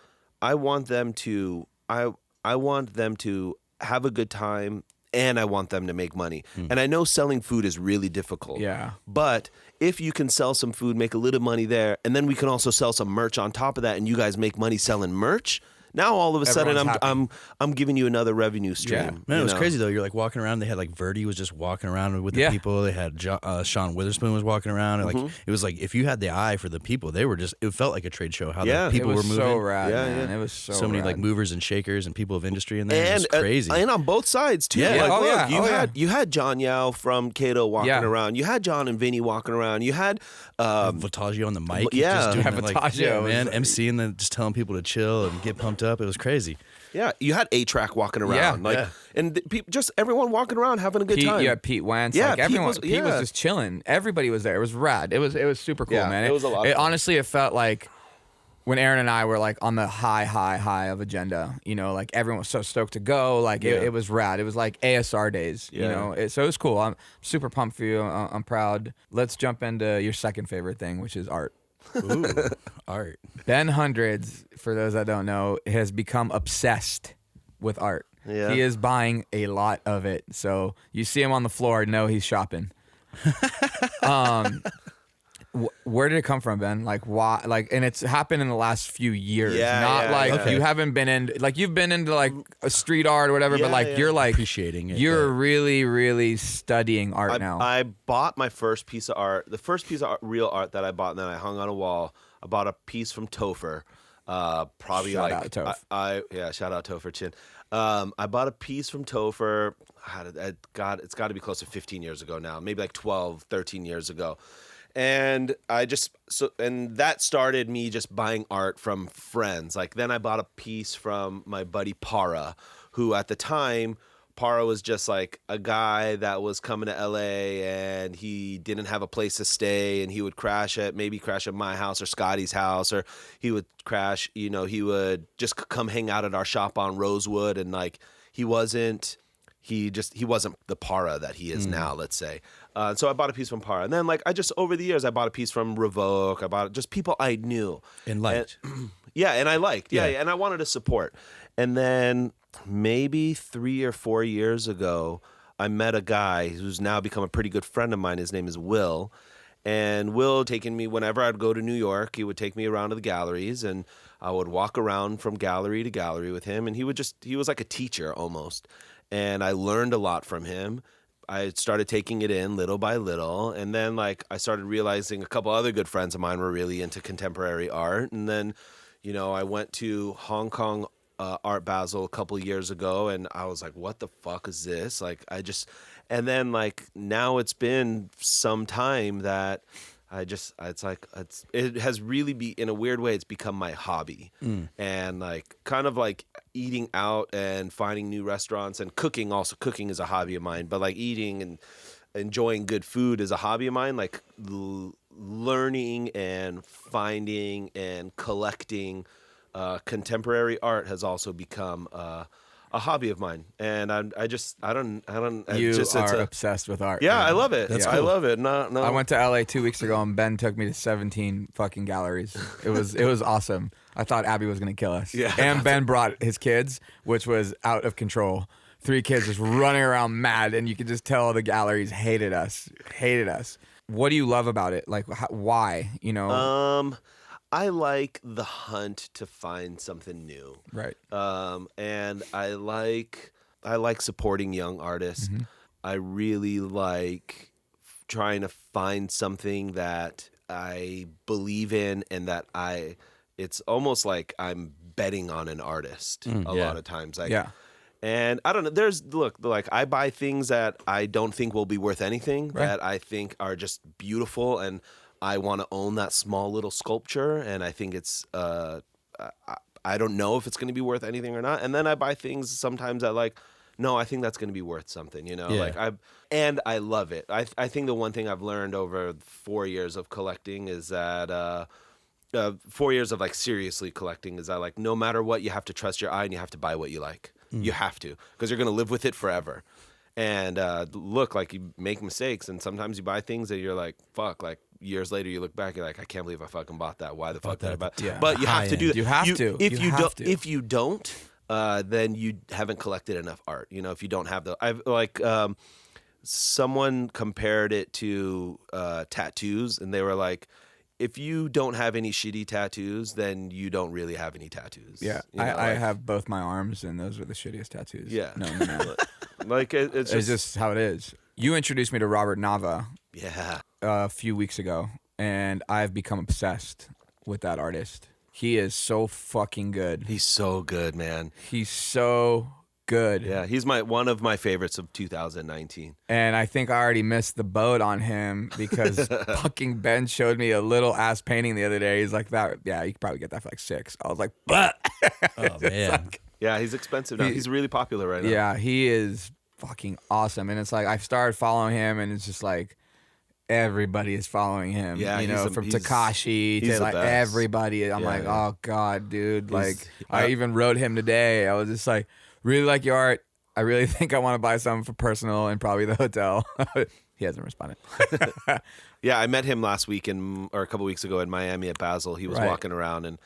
Speaker 2: I want them to have a good time. And I want them to make money. And I know selling food is really difficult.
Speaker 1: Yeah.
Speaker 2: But if you can sell some food, make a little money there, and then we can also sell some merch on top of that, and you guys make money selling merch, now all of a sudden I'm giving you another revenue stream.
Speaker 1: Yeah.
Speaker 3: Man, it was crazy though. You're like walking around. They had like Verdi was just walking around with the people. They had Sean Witherspoon was walking around. And, like it was like if you had the eye for the people, they were just. It felt like a trade show. How the people
Speaker 1: it was
Speaker 3: were moving.
Speaker 1: So rad, man. It was so
Speaker 3: many
Speaker 1: rad.
Speaker 3: like movers and shakers and people of industry in there. It was crazy.
Speaker 2: And on both sides too.
Speaker 3: Yeah.
Speaker 2: Like, you had John Yao from Cato walking around. You had John and Vinny walking around. You had
Speaker 3: Vitaggio on the mic.
Speaker 2: Yeah.
Speaker 3: just doing
Speaker 1: Vitaggio
Speaker 3: man, MCing and just telling people to chill and get pumped up. It was crazy.
Speaker 2: Yeah, you had A-Track walking around, and just everyone walking around having a good time.
Speaker 1: You had Pete Wentz,
Speaker 2: Yeah,
Speaker 1: like everyone.
Speaker 2: Pete was
Speaker 1: just chilling. Everybody was there. It was rad. It was super cool, man.
Speaker 2: It was a lot of fun.
Speaker 1: Honestly, it felt like when Aaron and I were like on the high of agenda. You know, like everyone was so stoked to go. Like it was rad. It was like ASR days. You know, so it was cool. I'm super pumped for you. I'm proud. Let's jump into your second favorite thing, which is art.
Speaker 3: Ooh, art.
Speaker 1: Ben Hundreds, for those that don't know, has become obsessed with art.
Speaker 2: Yeah.
Speaker 1: He is buying a lot of it. So you see him on the floor, know he's shopping. Where did it come from, Ben? Like why? Like, and it's happened in the last few years. You haven't been in, like you've been into like a street art or whatever, but like you're like
Speaker 3: appreciating it.
Speaker 1: You're really, really studying art now.
Speaker 2: I bought my first piece of art. The first piece of real art that I bought and then I hung on a wall. I bought a piece from Topher. Probably
Speaker 1: Shout
Speaker 2: like
Speaker 1: out Toph.
Speaker 2: shout out Topher Chin. I bought a piece from Topher. It's got to be close to 15 years ago now, maybe like 12, 13 years ago. And and that started me just buying art from friends. Like then I bought a piece from my buddy Para, who at the time, Para was just like a guy that was coming to LA and he didn't have a place to stay and he would crash at my house or Scotty's house, or he would crash, he would just come hang out at our shop on Rosewood, and like he wasn't the Para that he is now, let's say. So I bought a piece from Para. And then like over the years I bought a piece from Revoke. I bought just people I knew.
Speaker 3: And liked.
Speaker 2: And I liked. Yeah, and I wanted to support. And then maybe 3 or 4 years ago, I met a guy who's now become a pretty good friend of mine. His name is Will. And Will taking me whenever I'd go to New York, he would take me around to the galleries and I would walk around from gallery to gallery with him. And he was like a teacher almost. And I learned a lot from him. I started taking it in little by little. And then like I started realizing a couple other good friends of mine were really into contemporary art. And then, I went to Hong Kong Art Basel a couple of years ago and I was like, what the fuck is this? And then like now it's been some time that it has really in a weird way, it's become my hobby. And like kind of like eating out and finding new restaurants and cooking is a hobby of mine, but like eating and enjoying good food is a hobby of mine. Like learning and finding and collecting contemporary art has also become a hobby of mine, and
Speaker 1: You are obsessed with art.
Speaker 2: Yeah,
Speaker 1: man.
Speaker 2: I love it.
Speaker 3: That's
Speaker 2: I
Speaker 3: cool.
Speaker 2: love it. No.
Speaker 1: I went to LA 2 weeks ago and Ben took me to 17 fucking galleries. It was awesome. I thought Abby was gonna kill us.
Speaker 2: Yeah.
Speaker 1: And Ben brought his kids, which was out of control. 3 kids just running around mad, and you could just tell the galleries hated us. What do you love about it? Like, why?
Speaker 2: I like the hunt to find something new.
Speaker 1: Right.
Speaker 2: And I like supporting young artists.
Speaker 1: Mm-hmm.
Speaker 2: I really like trying to find something that I believe in and that it's almost like I'm betting on an artist a lot of times. Like, and I don't know. Like I buy things that I don't think will be worth anything, that I think are just beautiful, and I want to own that small little sculpture. And I think it's, I don't know if it's going to be worth anything or not. And then I buy things sometimes that like, no, I think that's going to be worth something, you know. Like I love it. I think the one thing I've learned over 4 years of collecting is that. 4 years of like seriously collecting is that like no matter what, you have to trust your eye and you have to buy what you like. You have to, because you're going to live with it forever. And look, like you make mistakes, and sometimes you buy things that you're like, fuck, like years later you look back, you're like, I can't believe I fucking bought that. Why the fuck did I buy? But you have to do that.
Speaker 1: You have to.
Speaker 2: If you don't, then you haven't collected enough art. You know, if you don't have I've like someone compared it to tattoos, and they were like, if you don't have any shitty tattoos, then you don't really have any tattoos.
Speaker 1: Yeah,
Speaker 2: you know,
Speaker 1: I have both my arms, and those are the shittiest tattoos.
Speaker 2: Yeah.
Speaker 1: No.
Speaker 2: Like it's
Speaker 1: just how it is. You introduced me to Robert Nava a few weeks ago, and I've become obsessed with that artist. He is so fucking good.
Speaker 2: He's so good, man.
Speaker 1: He's so good.
Speaker 2: Yeah, he's one of my favorites of 2019.
Speaker 1: And I think I already missed the boat on him because fucking Ben showed me a little ass painting the other day. He's like, that, yeah, you could probably get that for like $6. I was like, but
Speaker 3: oh man.
Speaker 1: like,
Speaker 2: yeah, he's expensive now. He's really popular right now.
Speaker 1: Yeah, he is fucking awesome. And it's like I've started following him, and it's just like everybody is following him.
Speaker 2: Yeah,
Speaker 1: you know, from Takashi to like everybody. I'm like, oh god, dude. Like I even wrote him today. I was just like, really like your art. I really think I want to buy something for personal and probably the hotel. He hasn't responded.
Speaker 2: Yeah, I met him last week or a couple weeks ago in Miami at Basel. He was walking around, and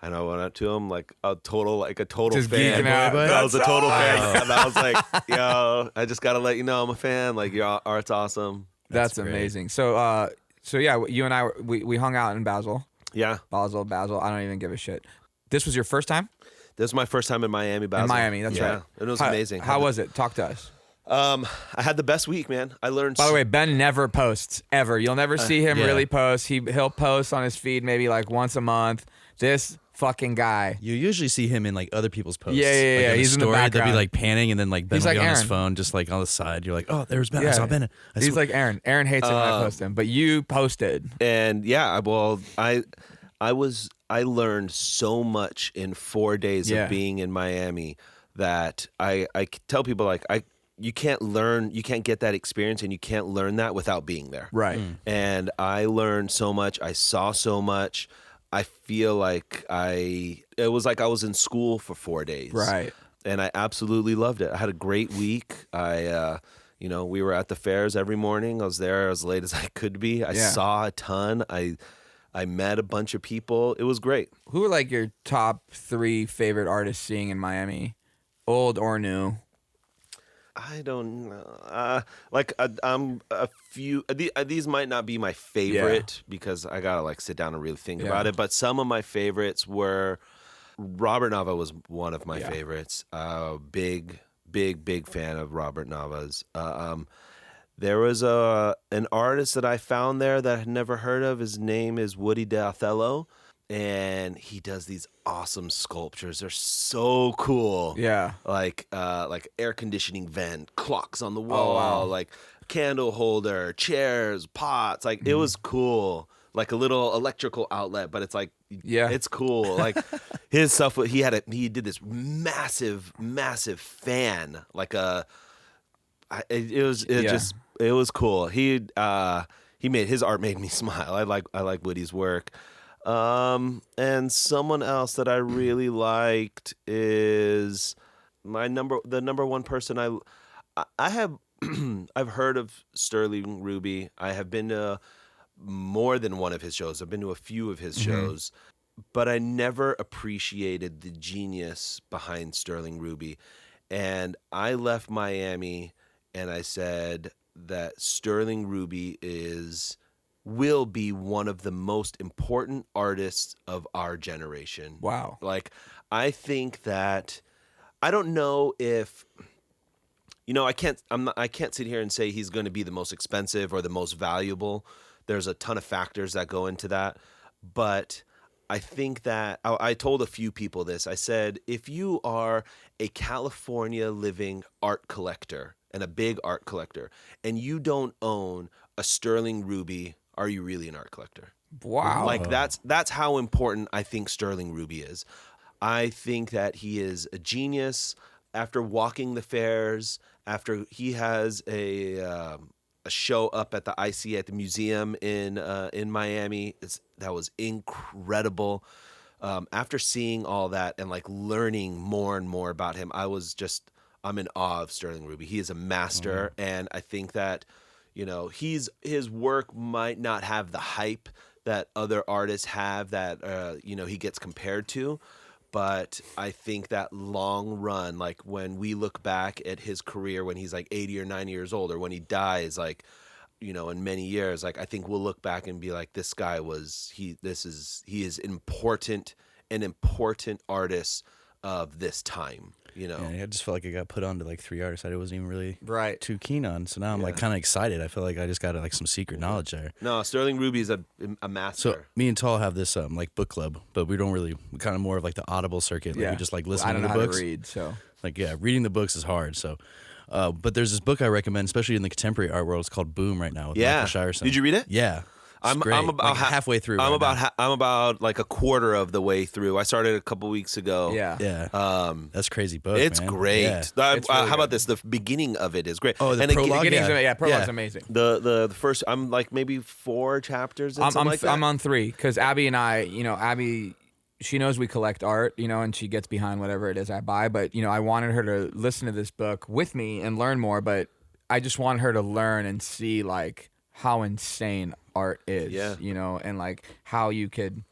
Speaker 2: I went up to him like a total just fan. I was a total fan. And I was like, yo, I just got to let you know I'm a fan. Like, your art's awesome.
Speaker 1: That's amazing. So yeah, you and I, we hung out in Basel.
Speaker 2: Yeah.
Speaker 1: Basel. I don't even give a shit. This was your first time?
Speaker 2: This was my first time in Miami, Basel.
Speaker 1: In Miami, that's right.
Speaker 2: And it was amazing.
Speaker 1: How was it? Talk to us.
Speaker 2: I had the best week, man. I learned.
Speaker 1: By the way, Ben never posts ever. You'll never see him really post. He'll post on his feed maybe like once a month. This fucking guy.
Speaker 3: You usually see him in like other people's posts.
Speaker 1: Yeah.
Speaker 3: Like,
Speaker 1: he's in the background.
Speaker 3: They'll be like panning, and then like Ben
Speaker 1: he's
Speaker 3: will
Speaker 1: like
Speaker 3: be on
Speaker 1: Aaron.
Speaker 3: his phone, just like on the side. You're like, oh, there's Ben. I saw Ben.
Speaker 1: He's like Aaron. Aaron hates it when I post him, but you posted.
Speaker 2: And yeah, well, I learned so much in 4 days of being in Miami that I tell people like you can't get that experience, and you can't learn that without being there.
Speaker 1: Right.
Speaker 2: And I learned so much. I saw so much. I feel like it was like I was in school for 4 days.
Speaker 1: Right.
Speaker 2: And I absolutely loved it. I had a great week. We were at the fairs every morning. I was there as late as I could be. I saw a ton. I met a bunch of people. It was great.
Speaker 1: Who are like your top 3 favorite artists seeing in Miami, old or new?
Speaker 2: I don't know. I'm a few. These might not be my favorite because I gotta like sit down and really think about it. But some of my favorites were Robert Nava was one of my favorites. Big fan of Robert Nava's. There was an artist that I found there that I had never heard of. His name is Woody D'Othello, and he does these awesome sculptures. They're so cool.
Speaker 1: Yeah.
Speaker 2: Like air conditioning vent, clocks on the wall, like candle holder, chairs, pots. Like it was cool. Like a little electrical outlet, but it's like it's cool. Like his stuff. He did this massive fan. Like it was cool. His art made me smile. I like Woody's work. And someone else that I really liked is the number one person I have I've heard of Sterling Ruby. I have been to more than one of his shows. I've been to a few of his shows, but I never appreciated the genius behind Sterling Ruby. And I left Miami and I said that Sterling Ruby will be one of the most important artists of our generation.
Speaker 1: Wow.
Speaker 2: Like, I think that, I don't know if, I can't sit here and say he's going to be the most expensive or the most valuable. There's a ton of factors that go into that. But I think that I told a few people this. I said, if you are a California living art collector and a big art collector, and you don't own a sterling ruby, are you really an art collector?
Speaker 1: Wow.
Speaker 2: Like that's how important I think Sterling Ruby is. I think that he is a genius. After walking the fairs, after he has a show up at the IC at the museum in Miami, that was incredible. After seeing all that and like learning more and more about him, I'm in awe of Sterling Ruby. He is a master, and I think that his work might not have the hype that other artists have that he gets compared to. But I think that long run, like when we look back at his career when he's like 80 or 90 years old, or when he dies, like, in many years, like I think we'll look back and be like, this guy he is an important artist of this time.
Speaker 3: Yeah, I just felt like I got put on to like 3 artists I wasn't even really
Speaker 1: right
Speaker 3: too keen on. So now I'm like kind of excited. I feel like I just got like some secret knowledge there.
Speaker 2: No, Sterling Ruby is a master.
Speaker 3: So me and Tal have this like book club, but we kind of more of like the Audible circuit. Like we just like listen to the books. I don't know how to
Speaker 1: read, so
Speaker 3: like reading the books is hard. So, but there's this book I recommend, especially in the contemporary art world. It's called Boom right now with Michael Shireson.
Speaker 2: Did you read it?
Speaker 3: Yeah. I'm about like halfway through.
Speaker 2: I'm about like a quarter of the way through. I started a couple weeks ago.
Speaker 3: Yeah. That's a crazy book.
Speaker 2: It's
Speaker 3: man.
Speaker 2: great.
Speaker 3: Yeah.
Speaker 2: How about this? The beginning of it is great.
Speaker 3: Oh, the prologue.
Speaker 1: Prologue's amazing.
Speaker 2: The first, I'm like maybe 4 chapters. I'm
Speaker 1: on 3 because Abby and I, Abby, she knows we collect art, and she gets behind whatever it is I buy. But I wanted her to listen to this book with me and learn more. But I just want her to learn and see like how insane art is, and like how you could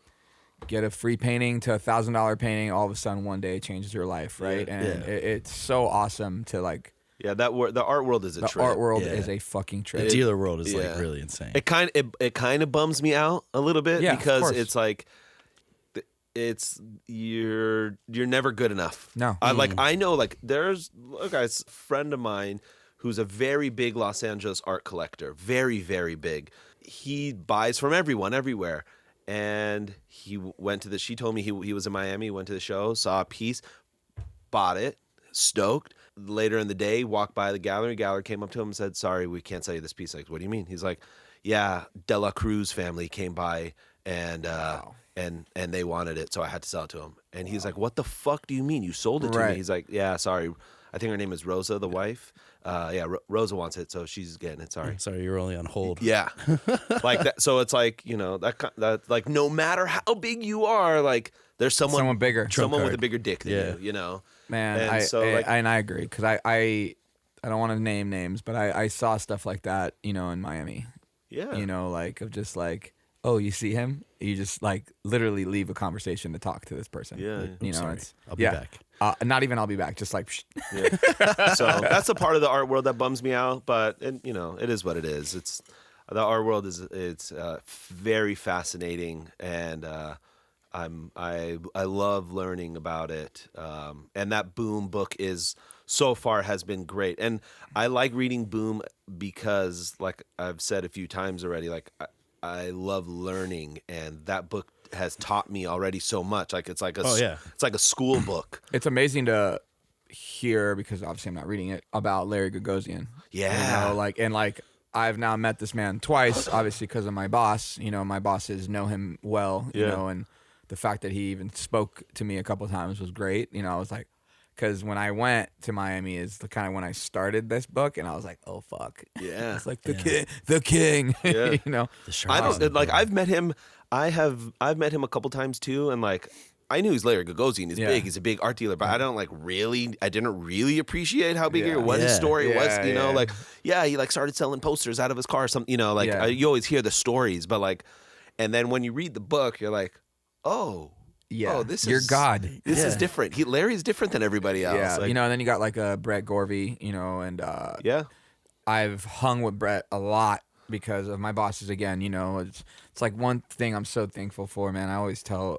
Speaker 1: get a free painting to $1,000 painting, all of a sudden one day it changes your life, right? It's so awesome to like. Yeah,
Speaker 2: the art world is a trip.
Speaker 1: The art world is a fucking trip.
Speaker 3: The dealer world is like really insane.
Speaker 2: It kind of bums me out a little bit because it's like you're never good enough.
Speaker 1: No,
Speaker 2: I know like there's a friend of mine who's a very big Los Angeles art collector, very, very big. He buys from everyone, everywhere. And he went to she told me he was in Miami, went to the show, saw a piece, bought it, stoked. Later in the day, walked by the gallery. Gallery came up to him and said, sorry, we can't sell you this piece. Like, what do you mean? He's like, yeah, De La Cruz family came by and they wanted it, so I had to sell it to him. And he's like, what the fuck do you mean? You sold it to me? He's like, yeah, sorry. I think her name is Rosa, the wife. Rosa wants it, so she's getting it. Sorry,
Speaker 3: you're only on hold.
Speaker 2: Yeah, like that. So it's like that like no matter how big you are, like there's someone
Speaker 1: bigger,
Speaker 2: someone with a bigger dick than you.
Speaker 1: Man, and I agree because I don't want to name names, but I saw stuff like that, in Miami.
Speaker 2: Yeah,
Speaker 1: like of just like, oh, you see him, you just like literally leave a conversation to talk to this person.
Speaker 2: Yeah,
Speaker 3: I'll be back.
Speaker 1: Not even I'll be back. Just like,
Speaker 2: So that's a part of the art world that bums me out. But it is what it is. It's the art world it's very fascinating, and I love learning about it. And that Boom book so far has been great. And I like reading Boom because, like I've said a few times already, like I love learning, and that book has taught me already so much. Like it's like a school book.
Speaker 1: It's amazing to hear, because obviously I'm not reading it, about Larry Gagosian.
Speaker 2: Yeah,
Speaker 1: and I've now met this man twice, obviously because of my boss. My bosses know him well. And the fact that he even spoke to me a couple of times was great. I was like, because when I went to Miami is the kind of when I started this book, and I was like, oh fuck,
Speaker 2: yeah,
Speaker 1: it's like the king.
Speaker 2: Yeah. I don't like. I've met him. I've met him a couple times too, and like I knew he's Larry Gagosian. He's big. He's a big art dealer, but I didn't really appreciate how big what his story was. Like he like started selling posters out of his car. Or something. You always hear the stories, but like, and then when you read the book, you're like, oh. Yeah,
Speaker 1: you're God.
Speaker 2: This is different. Larry's different than everybody else.
Speaker 1: Yeah, and then you got like Brett Gorvey, and I've hung with Brett a lot because of my bosses. Again, it's like one thing I'm so thankful for, man. I always tell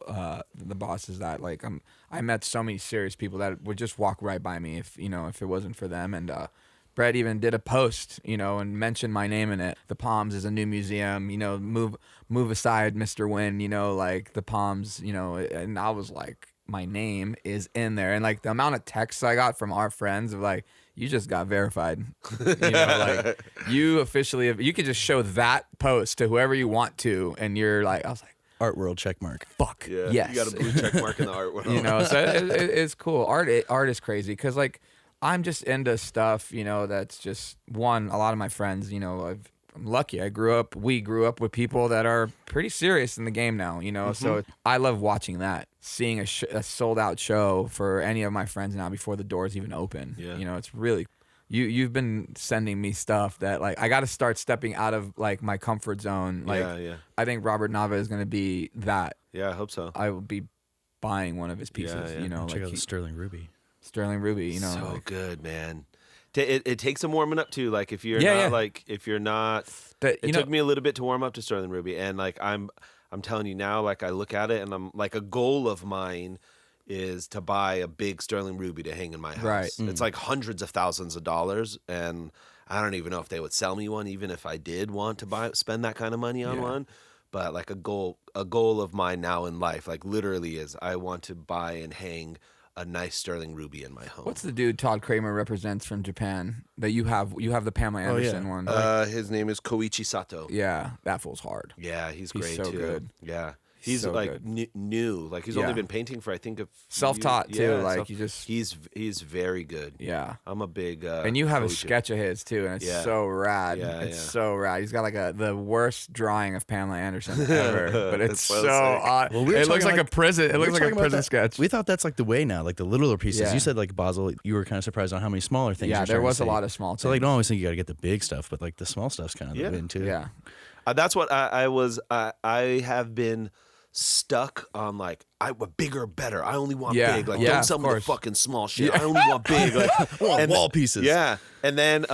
Speaker 1: the bosses that like I met so many serious people that would just walk right by me if it wasn't for them. And Brett even did a post, and mentioned my name in it. The Palms is a new museum, move aside, Mr. Wynn, like the Palms, and I was like, my name is in there. And like the amount of texts I got from our friends of like, you just got verified. Like you officially, you could just show that post to whoever you want to. And you're like, I was like,
Speaker 3: Art world check mark.
Speaker 1: fuck.
Speaker 2: Yeah,
Speaker 1: Yes.
Speaker 2: you got a blue check mark in the art world.
Speaker 1: So it's cool. Art is crazy. Cause like I'm just into stuff, that's just a lot of my friends, I'm lucky. We grew up with people that are pretty serious in the game now, so I love watching that, seeing a sold out show for any of my friends now before the doors even open.
Speaker 2: Yeah.
Speaker 1: It's really, you've been sending me stuff that like, I got to start stepping out of like my comfort zone. Like, I think Robert Nava is going to be that.
Speaker 2: Yeah, I hope so.
Speaker 1: I will be buying one of his pieces,
Speaker 3: Check out the Sterling Ruby.
Speaker 1: Sterling Ruby,
Speaker 2: So
Speaker 1: like,
Speaker 2: good, man. It takes some warming up too. Like if you're not like if you're not, it took me a little bit to warm up to Sterling Ruby, and like I'm telling you now, like I look at it and I'm like, a goal of mine is to buy a big Sterling Ruby to hang in my house.
Speaker 1: Right.
Speaker 2: It's like hundreds of thousands of dollars, and I don't even know if they would sell me one, even if I did want to spend that kind of money on one. But like a goal of mine now in life, like literally, is I want to buy and hang a nice Sterling Ruby in my home.
Speaker 1: What's the dude Todd Kramer represents from Japan that you have? You have the Pamela Anderson one.
Speaker 2: His name is Koichi Sato.
Speaker 1: Yeah, that fool's hard.
Speaker 2: Yeah, he's great
Speaker 1: so
Speaker 2: too.
Speaker 1: good.
Speaker 2: Yeah, he's
Speaker 1: So
Speaker 2: like new. Like he's only been painting for I think
Speaker 1: self-taught too. Like
Speaker 2: he's very good.
Speaker 1: Yeah,
Speaker 2: I'm a big
Speaker 1: and you have a
Speaker 2: Koichi.
Speaker 1: sketch of his too, and it's so rad. It's so rad. He's got like the worst drawing of Pamela Anderson ever, but it's so odd.
Speaker 3: Well,
Speaker 1: it looks like a prison. It looks like a prison sketch.
Speaker 3: We thought that's like the way now, like the littler pieces.
Speaker 1: Yeah.
Speaker 3: You said like Basel, you were kind of surprised on how many smaller things.
Speaker 1: Yeah,
Speaker 3: you're
Speaker 1: there
Speaker 3: starting
Speaker 1: was
Speaker 3: to
Speaker 1: a
Speaker 3: see.
Speaker 1: lot of small things.
Speaker 3: So like, don't always think you got to get the big stuff, but like the small stuff's kind of the win too.
Speaker 1: Yeah,
Speaker 2: That's what I have been stuck on. Like bigger, better. I only want big. Like don't sell me the fucking small shit. I only want big. Like
Speaker 3: and wall pieces.
Speaker 2: Yeah, and then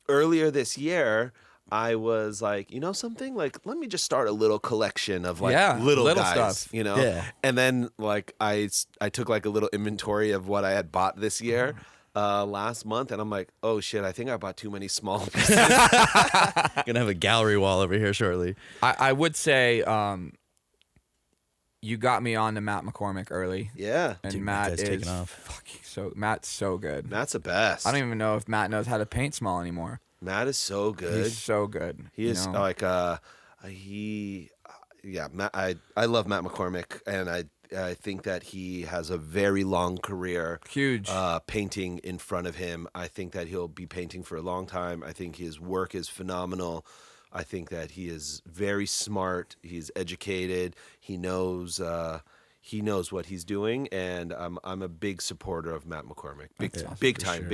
Speaker 2: earlier this year, I was like, something, like let me just start a little collection of like little guys,
Speaker 1: stuff.
Speaker 3: Yeah.
Speaker 2: And then like I took like a little inventory of what I had bought this year. Last month, and I'm like, oh shit, I think I bought too many small pieces.
Speaker 3: Gonna have a gallery wall over here shortly.
Speaker 1: I would say you got me on to Matt McCormick early.
Speaker 2: Yeah.
Speaker 1: And
Speaker 3: Dude,
Speaker 1: Matt is
Speaker 3: taking off.
Speaker 1: fucking Matt's so good.
Speaker 2: Matt's the best.
Speaker 1: I don't even know if Matt knows how to paint small anymore.
Speaker 2: Matt is so good.
Speaker 1: He's so good.
Speaker 2: He is like Matt, I love Matt McCormick, and I think that he has a very long career.
Speaker 1: Huge.
Speaker 2: Painting in front of him. I think that he'll be painting for a long time. I think his work is phenomenal. I think that he is very smart. He's educated. He knows what he's doing, and I'm a big supporter of Matt McCormick. Big time.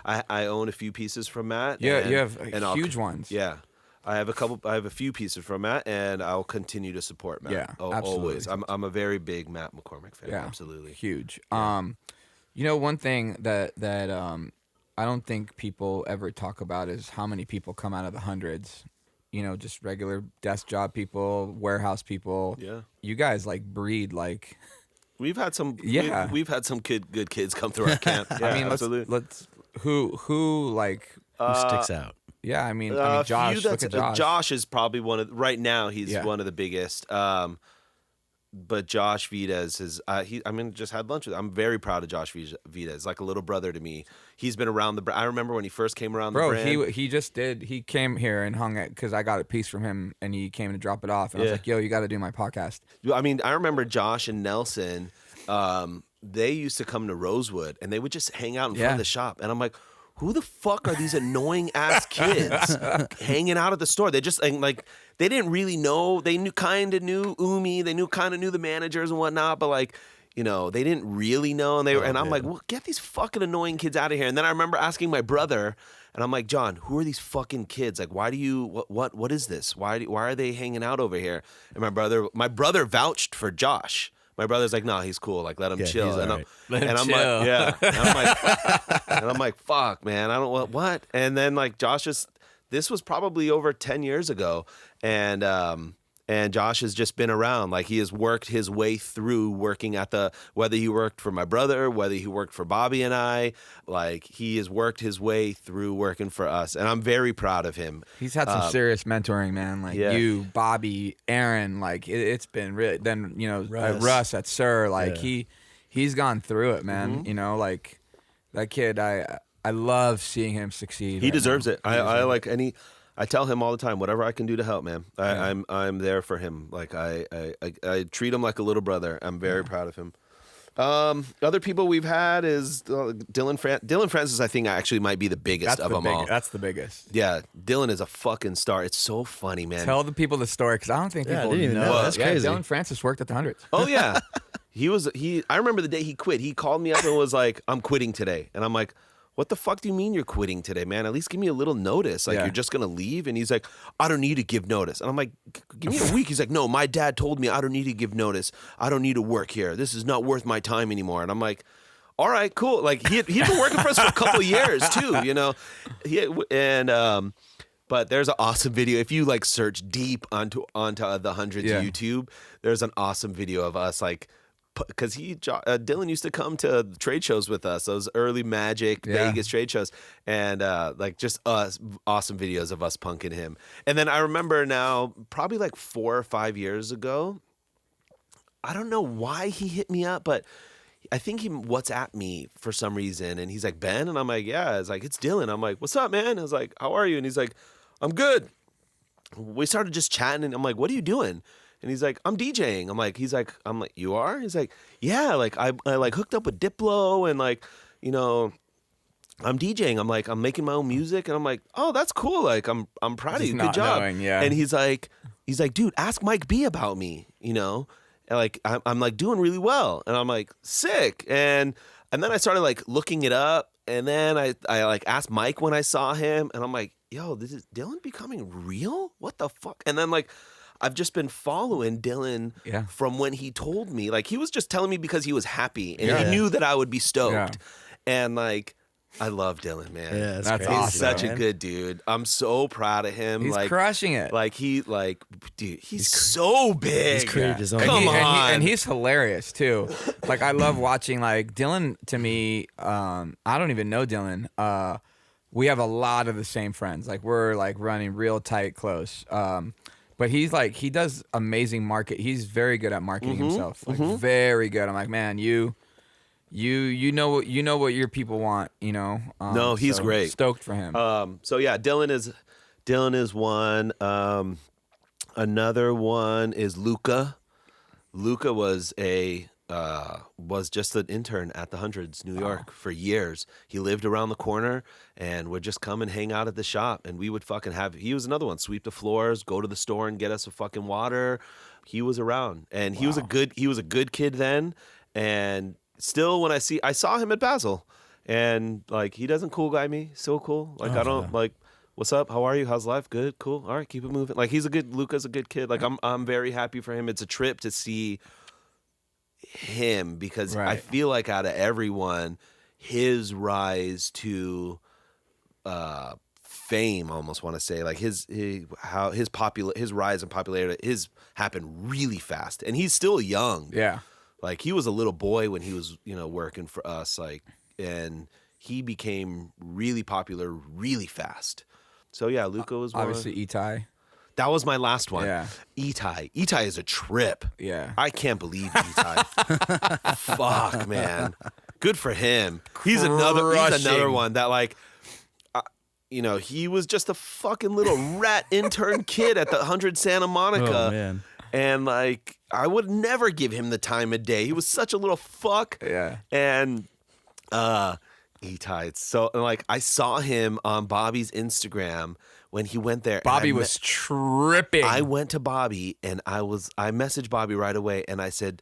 Speaker 2: I own a few pieces from Matt.
Speaker 1: Yeah,
Speaker 2: and,
Speaker 1: you have huge ones.
Speaker 2: Yeah. I have a few pieces from Matt, and I'll continue to support Matt.
Speaker 1: Yeah,
Speaker 2: always. I'm a very big Matt McCormick fan.
Speaker 1: Yeah,
Speaker 2: absolutely.
Speaker 1: Huge. One thing that I don't think people ever talk about is how many people come out of the hundreds. Just regular desk job people, warehouse people.
Speaker 2: Yeah.
Speaker 1: You guys like breed like.
Speaker 2: We've had some.
Speaker 1: Yeah.
Speaker 2: We've had some good kids come through our camp. Yeah,
Speaker 1: I mean,
Speaker 2: absolutely.
Speaker 1: Who like
Speaker 3: Who sticks out?
Speaker 1: Yeah, I mean, Josh. Look at Josh.
Speaker 2: Josh is probably one of right now. He's one of the biggest. But Josh Vides is. Just had lunch with him. I'm very proud of Josh Vides. Like a little brother to me. He's been around the. I remember when he first came around the brand.
Speaker 1: He just did. He came here and hung it because I got a piece from him, and he came to drop it off. And I was like, "Yo, you got to do my podcast."
Speaker 2: I mean, I remember Josh and Nelson. They used to come to Rosewood, and they would just hang out in front of the shop, and I'm like, who the fuck are these annoying ass kids hanging out at the store? They just like they didn't really know. They kind of knew Umi. They kind of knew the managers and whatnot, but like, they didn't really know. And I'm like, well, get these fucking annoying kids out of here. And then I remember asking my brother, and I'm like, John, who are these fucking kids? Like, why do you what is this? Why are they hanging out over here? And my brother vouched for Josh. My brother's like, no, he's cool. Like, let him chill. And I'm like, yeah. And I'm like, fuck, man. I don't want what. And then like Josh this was probably over 10 years ago, and And Josh has just been around. Like, he has worked his way through working at whether he worked for my brother, whether he worked for Bobby and I, like, he has worked his way through working for us. And I'm very proud of him.
Speaker 1: He's had some serious mentoring, man. Like you, Bobby, Aaron, like it's been really, then, Russ at Sir, like he's gone through it, man. Like that kid, I love seeing him succeed.
Speaker 2: He deserves it. I tell him all the time, whatever I can do to help, man. I'm there for him. Like I treat him like a little brother. I'm very proud of him. Other people we've had is Dylan Francis. I think actually might be the biggest of them all.
Speaker 1: That's the biggest.
Speaker 2: Yeah, Dylan is a fucking star. It's so funny, man.
Speaker 1: Tell the people the story, because I don't think people
Speaker 3: didn't even know. That's crazy.
Speaker 1: Dylan Francis worked at the Hundreds.
Speaker 2: Oh yeah, I remember the day he quit. He called me up and was like, "I'm quitting today," and I'm like, what the fuck do you mean you're quitting today, man? At least give me a little notice. Like, you're just going to leave? And he's like, I don't need to give notice. And I'm like, give me a week. He's like, no, my dad told me I don't need to give notice. I don't need to work here. This is not worth my time anymore. And I'm like, all right, cool. Like, he'd been working for us for a couple of years, too, But there's an awesome video. If you, like, search deep onto the Hundreds YouTube, there's an awesome video of us, like, because Dylan used to come to trade shows with us, those early Magic Vegas trade shows, and like just awesome videos of us punking him. And then I remember now, probably like 4 or 5 years ago, I don't know why he hit me up, but I think he WhatsApped me for some reason, and he's like, Ben, and I'm like, yeah. It's like, it's Dylan. I'm like, what's up, man? I was like, how are you? And he's like, I'm good. We started just chatting, and I'm like, what are you doing? And he's like, I'm DJing. I'm like, you are? He's like, yeah, like I like hooked up with Diplo and like, I'm DJing. I'm like, I'm making my own music. And I'm like, oh, that's cool. Like, I'm proud of you. Good job. And he's like, dude, ask Mike B about me, And like, I'm like doing really well. And I'm like, sick. And then I started like looking it up. And then I like asked Mike when I saw him. And I'm like, yo, this is Dylan becoming real? What the fuck? And then like, I've just been following Dylan from when he told me. Like, he was just telling me because he was happy. And he knew that I would be stoked. Yeah. And, like, I love Dylan, man.
Speaker 3: Yeah,
Speaker 1: that's
Speaker 3: awesome.
Speaker 2: He's such a good dude. I'm so proud of him.
Speaker 1: He's crushing it.
Speaker 2: Like, dude, he's so big.
Speaker 3: He's created his own.
Speaker 2: Come on.
Speaker 1: And he's hilarious, too. Like, I love watching, like, Dylan, to me, I don't even know Dylan. We have a lot of the same friends. Like, we're, like, running real tight, close. But he's like, he does amazing he's very good at marketing himself. Like very good. I'm like, man, you know what your people want,
Speaker 2: No, he's great.
Speaker 1: Stoked for him.
Speaker 2: So yeah, Dylan is one. Another one is Luca. Luca was just an intern at the Hundreds, New York, for years. He lived around the corner and would just come and hang out at the shop, and we would fucking he was another one, sweep the floors, go to the store and get us a fucking water. He was around, and he was a good kid then. And still, when I saw him at Basel, and like, he doesn't cool guy me, so cool. Like, I don't like, what's up? How are you? How's life? Good, cool. All right, keep it moving. Like, Luca's a good kid. Like, I'm very happy for him. It's a trip to see him, because I feel like out of everyone, his rise to fame, I almost want to say, like his rise in popularity happened really fast, and he's still young. Yeah, like he was a little boy when he was working for us, like, and he became really popular really fast. So yeah, Luca was
Speaker 1: obviously one. Itai.
Speaker 2: That was my last one.
Speaker 1: Yeah.
Speaker 2: Itai is a trip.
Speaker 1: Yeah.
Speaker 2: I can't believe Itai. Fuck, man. Good for him. He's another one that, like, he was just a fucking little rat intern kid at the 100 Santa Monica.
Speaker 3: Oh, man.
Speaker 2: And, like, I would never give him the time of day. He was such a little fuck.
Speaker 1: Yeah.
Speaker 2: And Itai, it's so, like, I saw him on Bobby's Instagram when he went there.
Speaker 1: Bobby was tripping.
Speaker 2: I went to Bobby and I messaged Bobby right away and I said,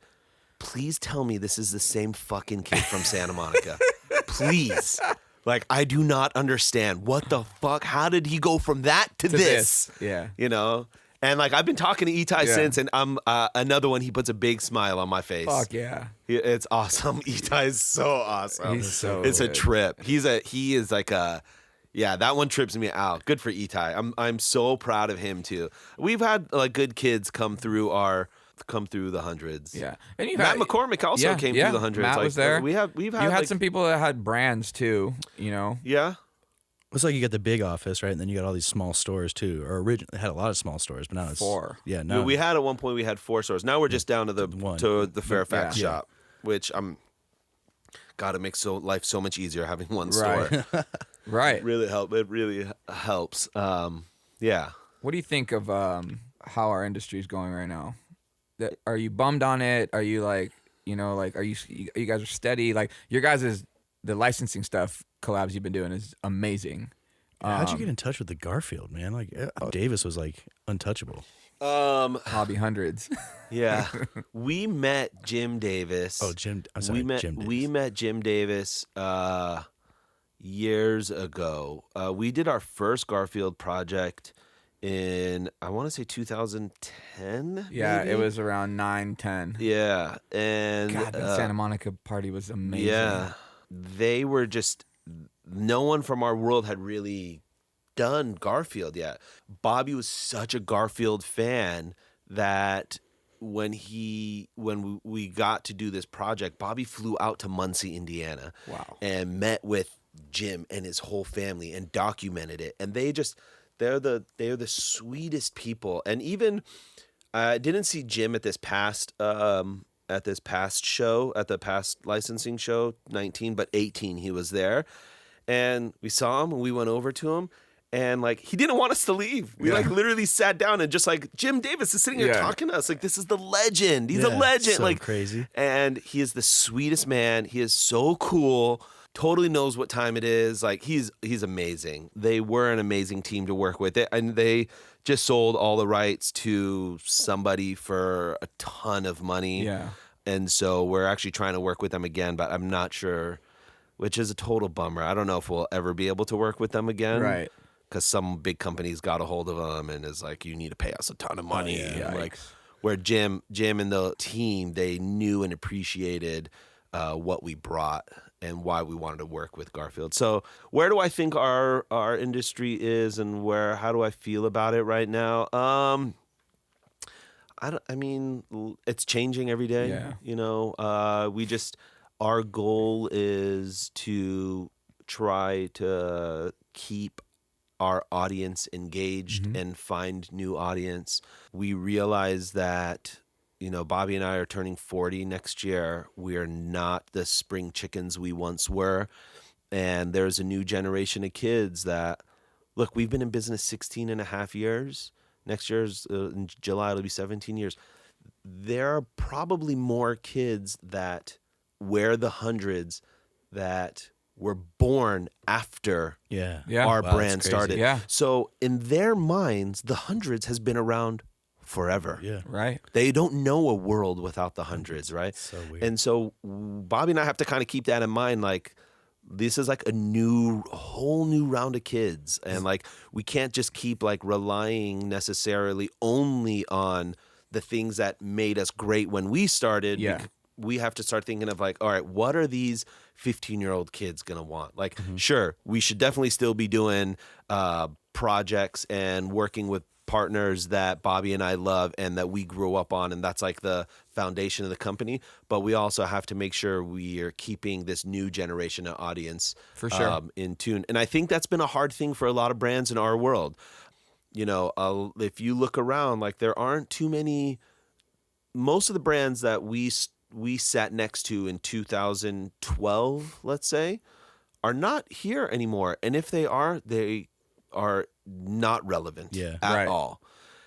Speaker 2: please tell me this is the same fucking kid from Santa Monica. Please. Like, I do not understand. What the fuck? How did he go from that to this?
Speaker 1: Yeah.
Speaker 2: And like, I've been talking to Itai since, and I'm another one. He puts a big smile on my face.
Speaker 1: Fuck yeah.
Speaker 2: It's awesome. Itai is so awesome.
Speaker 1: He's so
Speaker 2: It's
Speaker 1: good.
Speaker 2: A trip. He is like Yeah, that one trips me out. Good for Itai. I'm so proud of him too. We've had like good kids come through the hundreds.
Speaker 1: Yeah, and
Speaker 2: Matt McCormick also came through the hundreds.
Speaker 1: Matt was there.
Speaker 2: We've had
Speaker 1: You had
Speaker 2: like,
Speaker 1: some people that had brands too. You know.
Speaker 2: Yeah.
Speaker 3: It's like you got the big office, right? And then you got all these small stores too. Or originally it had a lot of small stores, but now it's
Speaker 1: 4.
Speaker 3: Yeah, no.
Speaker 2: We had at one point we had 4 stores. Now we're just down to the
Speaker 3: One.
Speaker 2: Fairfax
Speaker 1: Yeah.
Speaker 2: shop, which God, it makes life so much easier having one store.
Speaker 1: Right. Right.
Speaker 2: It really helps. Yeah.
Speaker 1: What do you think of how our industry is going right now? Are you bummed on it? Are you like, are you guys are steady? Like your guys' the licensing stuff collabs you've been doing is amazing.
Speaker 3: How'd you get in touch with the Garfield, man? Like Davis was like untouchable.
Speaker 1: Hobby hundreds.
Speaker 2: Yeah. We met Jim Davis.
Speaker 3: Oh, Jim. I'm sorry, Jim Davis.
Speaker 2: We met Jim Davis years ago. We did our first Garfield project in, I want to say 2010.
Speaker 1: Yeah,
Speaker 2: maybe?
Speaker 1: it was around 9-10.
Speaker 2: Yeah. And
Speaker 1: God, that Santa Monica party was amazing.
Speaker 2: yeah, they were just, no one from our world had really done Garfield yet. Bobby was such a Garfield fan that when we got to do this project, Bobby flew out to Muncie, Indiana.
Speaker 1: Wow.
Speaker 2: And met with Jim and his whole family and documented it. And they're the sweetest people. And even I didn't see Jim at this past show, at the past licensing show, 19, but 18 he was there. And we saw him and we went over to him. And like he didn't want us to leave. We like literally sat down and just like Jim Davis is sitting here talking to us. Like this is the legend. He's a legend.
Speaker 3: So
Speaker 2: like
Speaker 3: crazy.
Speaker 2: And he is the sweetest man. He is so cool. Totally knows what time it is. Like he's amazing. They were an amazing team to work with. And they just sold all the rights to somebody for a ton of money.
Speaker 1: Yeah.
Speaker 2: And so we're actually trying to work with them again, but I'm not sure, which is a total bummer. I don't know if we'll ever be able to work with them again.
Speaker 1: Right.
Speaker 2: Because some big companies got a hold of them and is like, you need to pay us a ton of money.
Speaker 1: yeah.
Speaker 2: And like where Jim and the team, they knew and appreciated what we brought and why we wanted to work with Garfield. So where do I think our industry is and how do I feel about it right now? I mean, it's changing every day.
Speaker 1: Yeah.
Speaker 2: Our goal is to try to keep our audience engaged and find new audience. We realize that, Bobby and I are turning 40 next year. We are not the spring chickens we once were. And there's a new generation of kids that, look, we've been in business 16 and a half years. Next year's in July, it'll be 17 years. There are probably more kids that wear the hundreds that were born after our brand started.
Speaker 1: Yeah.
Speaker 2: So in their minds, the hundreds has been around forever.
Speaker 3: Yeah.
Speaker 1: Right.
Speaker 2: They don't know a world without the hundreds, right?
Speaker 3: So weird.
Speaker 2: And so Bobby and I have to kind of keep that in mind. Like, this is like a whole new round of kids. And like, we can't just keep like relying necessarily only on the things that made us great when we started.
Speaker 1: Yeah.
Speaker 2: We have to start thinking of like, all right, what are these 15-year-old kids going to want? Like, sure, we should definitely still be doing projects and working with partners that Bobby and I love and that we grew up on, and that's like the foundation of the company. But we also have to make sure we are keeping this new generation of audience
Speaker 1: For sure.
Speaker 2: In tune. And I think that's been a hard thing for a lot of brands in our world. If you look around, like there aren't too many. Most of the brands that we sat next to in 2012, let's say, are not here anymore. And if they are not relevant at all.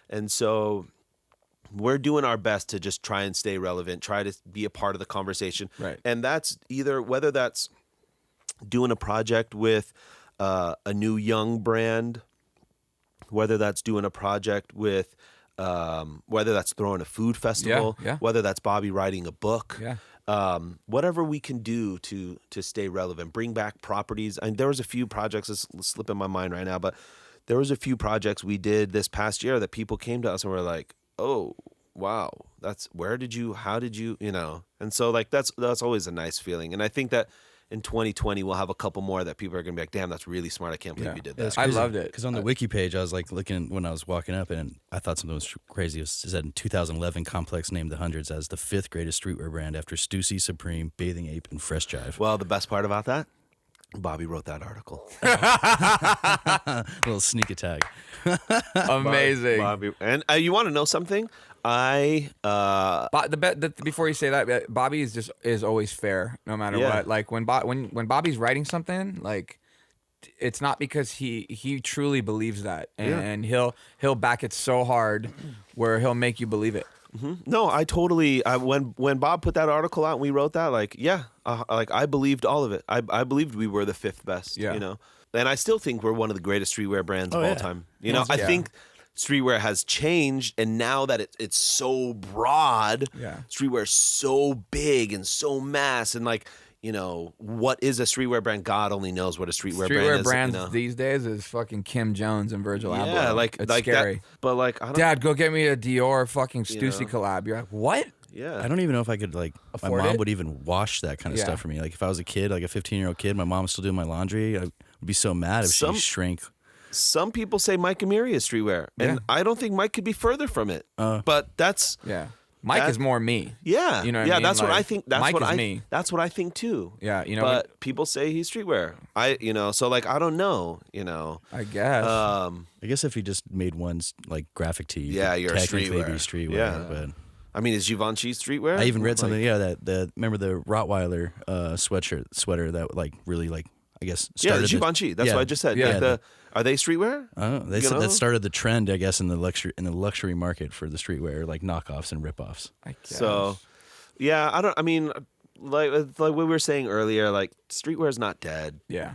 Speaker 2: And so we're doing our best to just try and stay relevant, try to be a part of the conversation.
Speaker 1: Right.
Speaker 2: And that's whether that's doing a project with a new young brand, whether that's doing a project with whether that's throwing a food festival, whether that's Bobby writing a book, whatever we can do to stay relevant, bring back properties. And there was a few projects that's slipping my mind right now, but there was a few projects we did this past year that people came to us and were like, "Oh, wow, how did you, And so like that's always a nice feeling. And I think that in 2020 we'll have a couple more that people are gonna be like, damn, that's really smart. I can't believe you did that.
Speaker 1: I loved it.
Speaker 3: Because on the wiki page, I was like looking when I was walking up, and I thought something was crazy. It said in 2011, Complex named the Hundreds as the 5th greatest streetwear brand after Stussy, Supreme, Bathing Ape, and Fresh Jive.
Speaker 2: Well, the best part about that, Bobby wrote that article.
Speaker 3: Little sneak attack.
Speaker 1: Amazing.
Speaker 2: Bobby. And you want to know something?
Speaker 1: Before you say that, Bobby is always fair, no matter what. Like when Bobby's writing something, like it's not because he truly believes that, and he'll back it so hard where he'll make you believe it.
Speaker 2: Mm-hmm. No, I totally. When Bob put that article out and we wrote that, like I believed all of it. I believed we were the 5th best.
Speaker 1: Yeah.
Speaker 2: You know, and I still think we're one of the greatest streetwear brands of all time. You know, I think streetwear has changed, and now that it's so broad, streetwear is so big and so mass, and like, you know, what is a streetwear brand? God only knows what a streetwear brand is.
Speaker 1: Streetwear brands,
Speaker 2: you know?
Speaker 1: These days is fucking Kim Jones and Virgil Abloh.
Speaker 2: Yeah,
Speaker 1: it's scary.
Speaker 2: That, but like, I don't,
Speaker 1: Dad, go get me a Dior fucking Stussy collab. You're like, what?
Speaker 2: Yeah.
Speaker 3: I don't even know if I could, like,
Speaker 1: afford
Speaker 3: my mom
Speaker 1: it?
Speaker 3: would even wash that kind of stuff for me. Like, if I was a kid, like a 15-year-old kid, my mom was still doing my laundry, I would be so mad if she shrank.
Speaker 2: Some people say Mike Amiri is streetwear, and I don't think Mike could be further from it. But that's
Speaker 1: Mike is more me.
Speaker 2: Yeah,
Speaker 1: you know what I mean?
Speaker 2: That's what
Speaker 1: Like,
Speaker 2: I think. That's
Speaker 1: Mike
Speaker 2: what
Speaker 1: is me.
Speaker 2: That's what I think too.
Speaker 1: Yeah, you know.
Speaker 2: But people say he's streetwear. So like I don't know. You know,
Speaker 1: I guess.
Speaker 3: I guess if he just made one like graphic tee, you could
Speaker 2: you're
Speaker 3: technically
Speaker 2: a
Speaker 3: be
Speaker 2: streetwear.
Speaker 3: streetwear.
Speaker 2: Yeah.
Speaker 3: But
Speaker 2: I mean, is Givenchy streetwear?
Speaker 3: I even read something. That remember the Rottweiler sweater that like really like I guess started
Speaker 2: Givenchy. That's what I just said.
Speaker 3: Yeah.
Speaker 2: Are they streetwear?
Speaker 3: I don't know. They said that started the trend, I guess, in the luxury market for the streetwear, like knockoffs and ripoffs.
Speaker 1: I guess.
Speaker 2: So, yeah, I mean, like what we were saying earlier, like streetwear is not dead.
Speaker 1: Yeah.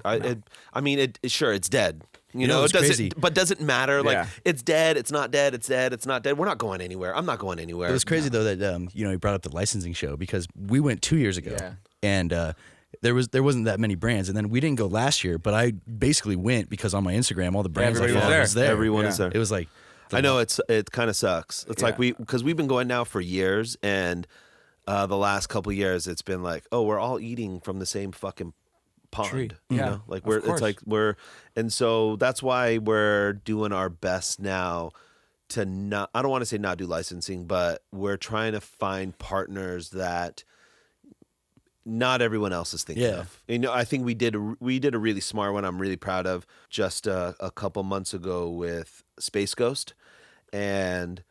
Speaker 2: Sure, it's dead. You know,
Speaker 3: it's crazy.
Speaker 2: But does it matter? Like,
Speaker 1: Yeah.
Speaker 2: it's dead. It's not dead. It's dead. It's not dead. We're not going anywhere. I'm not going anywhere.
Speaker 3: It was crazy though that he brought up the licensing show because we went 2 years ago, and there wasn't that many brands, and then we didn't go last year. But I basically went because on my Instagram, all the brands I followed was there.
Speaker 2: Everyone is there.
Speaker 3: It was like
Speaker 2: I know it kind of sucks. It's like because we've been going now for years, and the last couple of years it's been like, oh, we're all eating from the same fucking pond.
Speaker 1: Tree.
Speaker 2: You
Speaker 1: Yeah,
Speaker 2: know? Like
Speaker 1: of course.
Speaker 2: and so that's why we're doing our best now to not. I don't want to say not do licensing, but we're trying to find partners that not everyone else is thinking of. You know, I think we did a really smart one. I'm really proud of just a couple months ago with Space Ghost, and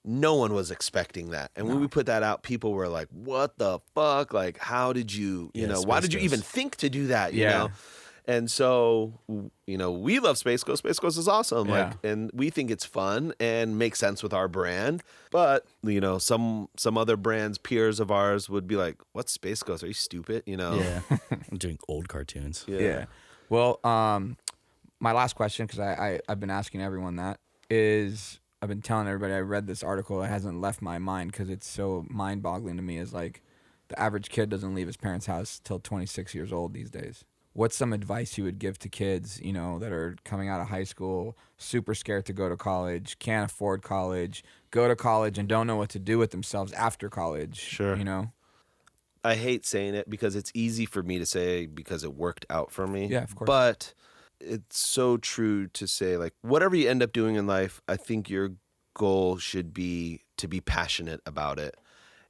Speaker 2: no one was expecting that. And when we put that out, people were like, "What the fuck? Like, how did you? You know, why did you even think to do that? You know?" And so, you know, we love Space Ghost. Space Ghost is awesome.
Speaker 1: Yeah.
Speaker 2: Like, and we think it's fun and makes sense with our brand. But, you know, some other brands, peers of ours would be like, what's Space Ghost? Are you stupid? You know?
Speaker 3: Yeah. I'm doing old cartoons.
Speaker 1: Yeah. Well, my last question, because I've been asking everyone that, is I've been telling everybody I read this article. It hasn't left my mind because it's so mind-boggling to me. Is like the average kid doesn't leave his parents' house till 26 years old these days. What's some advice you would give to kids, you know, that are coming out of high school, super scared to go to college, can't afford college, go to college and don't know what to do with themselves after college?
Speaker 2: Sure.
Speaker 1: You know?
Speaker 2: I hate saying it because it's easy for me to say because it worked out for me.
Speaker 1: Yeah, of course.
Speaker 2: But it's so true to say, like, whatever you end up doing in life, I think your goal should be to be passionate about it.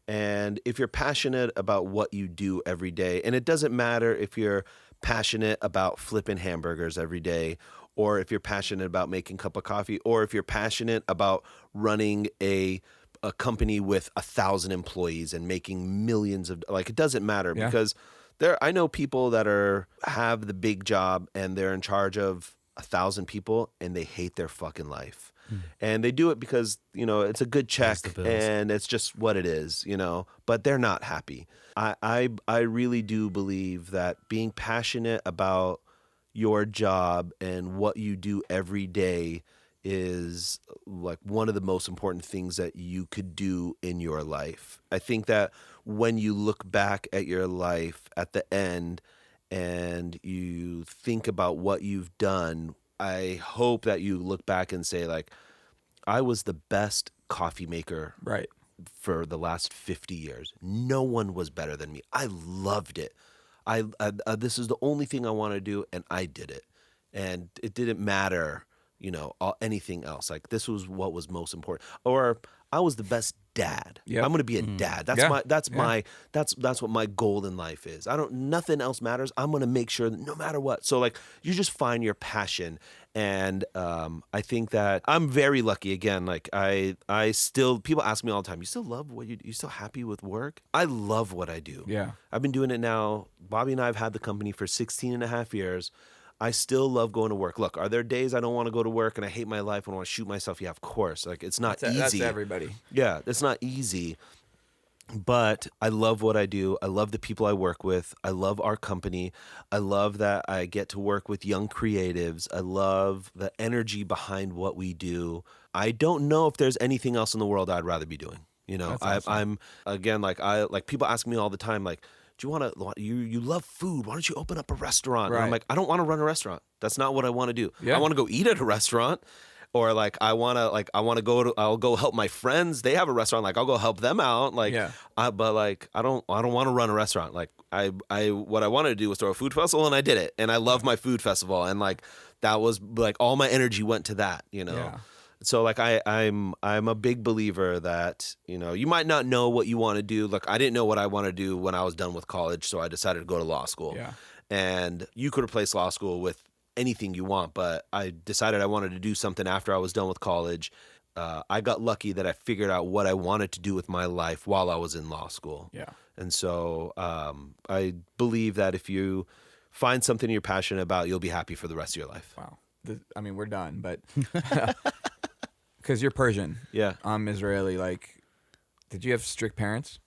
Speaker 2: And if you're passionate about what you do every day, and it doesn't matter if you're passionate about flipping hamburgers every day, or if you're passionate about making a cup of coffee, or if you're passionate about running a company with 1,000 employees and making millions of, like, it doesn't matter because I know people that have the big job and they're in charge of 1,000 people and they hate their fucking life. And they do it because, you know, it's a good check and it's just what it is, you know, but they're not happy. I really do believe that being passionate about your job and what you do every day is like one of the most important things that you could do in your life. I think that when you look back at your life at the end and you think about what you've done, I hope that you look back and say, like, I was the best coffee maker for the last 50 years. No one was better than me. I loved it. This is the only thing I want to do, and I did it, and it didn't matter, anything else. Like this was what was most important, or I was the best dad.
Speaker 1: Yep.
Speaker 2: I'm gonna be a dad. That's that's what my goal in life is. Nothing else matters. I'm gonna make sure that no matter what. So like you just find your passion, and I think that I'm very lucky. Again, like I still, people ask me all the time, you still love what you still happy with work? I love what I do.
Speaker 1: Yeah.
Speaker 2: I've been doing it now. Bobby and I have had the company for 16 and a half years. I still love going to work. Look, are there days I don't want to go to work and I hate my life and I want to shoot myself? Yeah, of course. Like it's not easy.
Speaker 1: That's everybody.
Speaker 2: Yeah, it's not easy. But I love what I do. I love the people I work with. I love our company. I love that I get to work with young creatives. I love the energy behind what we do. I don't know if there's anything else in the world I'd rather be doing. That's awesome. I'm again, like people ask me all the time, like, do you want to, you love food, why don't you open up a restaurant?
Speaker 1: Right.
Speaker 2: And I'm like, I don't want to run a restaurant. That's not what I want to do.
Speaker 1: Yeah.
Speaker 2: I want to go eat at a restaurant, or like I'll go help my friends. They have a restaurant, like I'll go help them out. Like,
Speaker 1: yeah.
Speaker 2: But like I don't want to run a restaurant. Like what I wanted to do was throw a food festival, and I did it, and I love my food festival, and like that was like all my energy went to that.
Speaker 1: Yeah.
Speaker 2: So like I'm a big believer that, you might not know what you want to do. Look, I didn't know what I want to do when I was done with college, so I decided to go to law school.
Speaker 1: Yeah.
Speaker 2: And you could replace law school with anything you want, but I decided I wanted to do something after I was done with college. I got lucky that I figured out what I wanted to do with my life while I was in law school.
Speaker 1: Yeah.
Speaker 2: And so I believe that if you find something you're passionate about, you'll be happy for the rest of your life.
Speaker 1: Wow. We're done, but because you're Persian.
Speaker 2: Yeah.
Speaker 1: I'm Israeli. Like, did you have strict parents?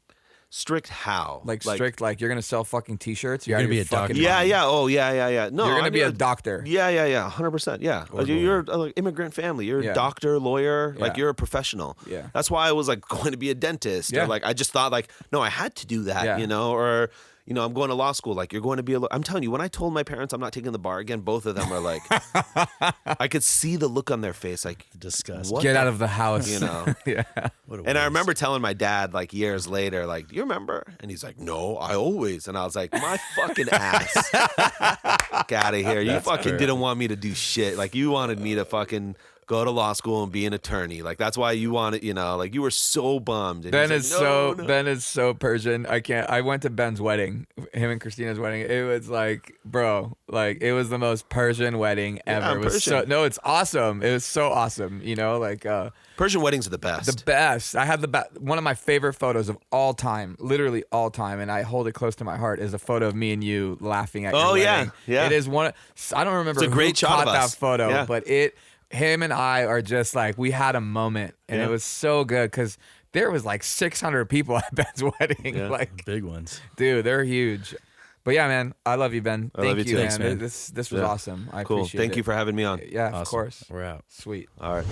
Speaker 2: Strict how?
Speaker 1: Like strict, like you're gonna sell fucking t-shirts.
Speaker 3: You're gonna be a doctor.
Speaker 2: Yeah. Oh, yeah. No,
Speaker 1: you're gonna be a doctor.
Speaker 2: Yeah. 100%. Yeah. You're an immigrant family. You're a doctor, lawyer.
Speaker 1: Yeah.
Speaker 2: Like you're a professional.
Speaker 1: Yeah.
Speaker 2: That's why I was like going to be a dentist.
Speaker 1: Yeah.
Speaker 2: Or like I just thought like, no, I had to do that.
Speaker 1: Yeah.
Speaker 2: Or. I'm going to law school. Like, you're going to be I'm telling you, when I told my parents I'm not taking the bar again, both of them are like, I could see the look on their face, like,
Speaker 3: disgust.
Speaker 1: Get out of the house.
Speaker 2: Yeah. And I remember telling my dad, like, years later, like, do you remember? And he's like, no, I always. And I was like, my fucking ass. Get out of here. You fucking didn't want me to do shit. Like, you wanted me to fucking go to law school and be an attorney. Like, that's why you wanted, like, you were so bummed. And
Speaker 1: Ben
Speaker 2: Ben
Speaker 1: is so Persian. I went to Ben's wedding, him and Christina's wedding. It was like, bro, like it was the most Persian wedding ever.
Speaker 2: I'm
Speaker 1: it was
Speaker 2: Persian.
Speaker 1: it's awesome. It was so awesome.
Speaker 2: Persian weddings are the best.
Speaker 1: The best. I have one of my favorite photos of all time, literally all time, and I hold it close to my heart, is a photo of me and you laughing at your wedding.
Speaker 2: Yeah.
Speaker 1: It is one. I don't remember
Speaker 2: It's a great
Speaker 1: who
Speaker 2: shot
Speaker 1: caught
Speaker 2: of us.
Speaker 1: that photo,
Speaker 2: Yeah.
Speaker 1: but him and I are just like, we had a moment, and it was so good because there was like 600 people at Ben's wedding.
Speaker 2: Yeah.
Speaker 1: Like,
Speaker 3: Big ones.
Speaker 1: dude, they're huge. But yeah, man, I love you, Ben.
Speaker 2: I love you too.
Speaker 1: man.
Speaker 2: Thanks, man.
Speaker 1: This was awesome. I
Speaker 2: Cool.
Speaker 1: appreciate it.
Speaker 2: Thank you for having me on.
Speaker 1: Yeah,
Speaker 3: Awesome.
Speaker 1: of course.
Speaker 3: We're out.
Speaker 1: Sweet.
Speaker 2: All right.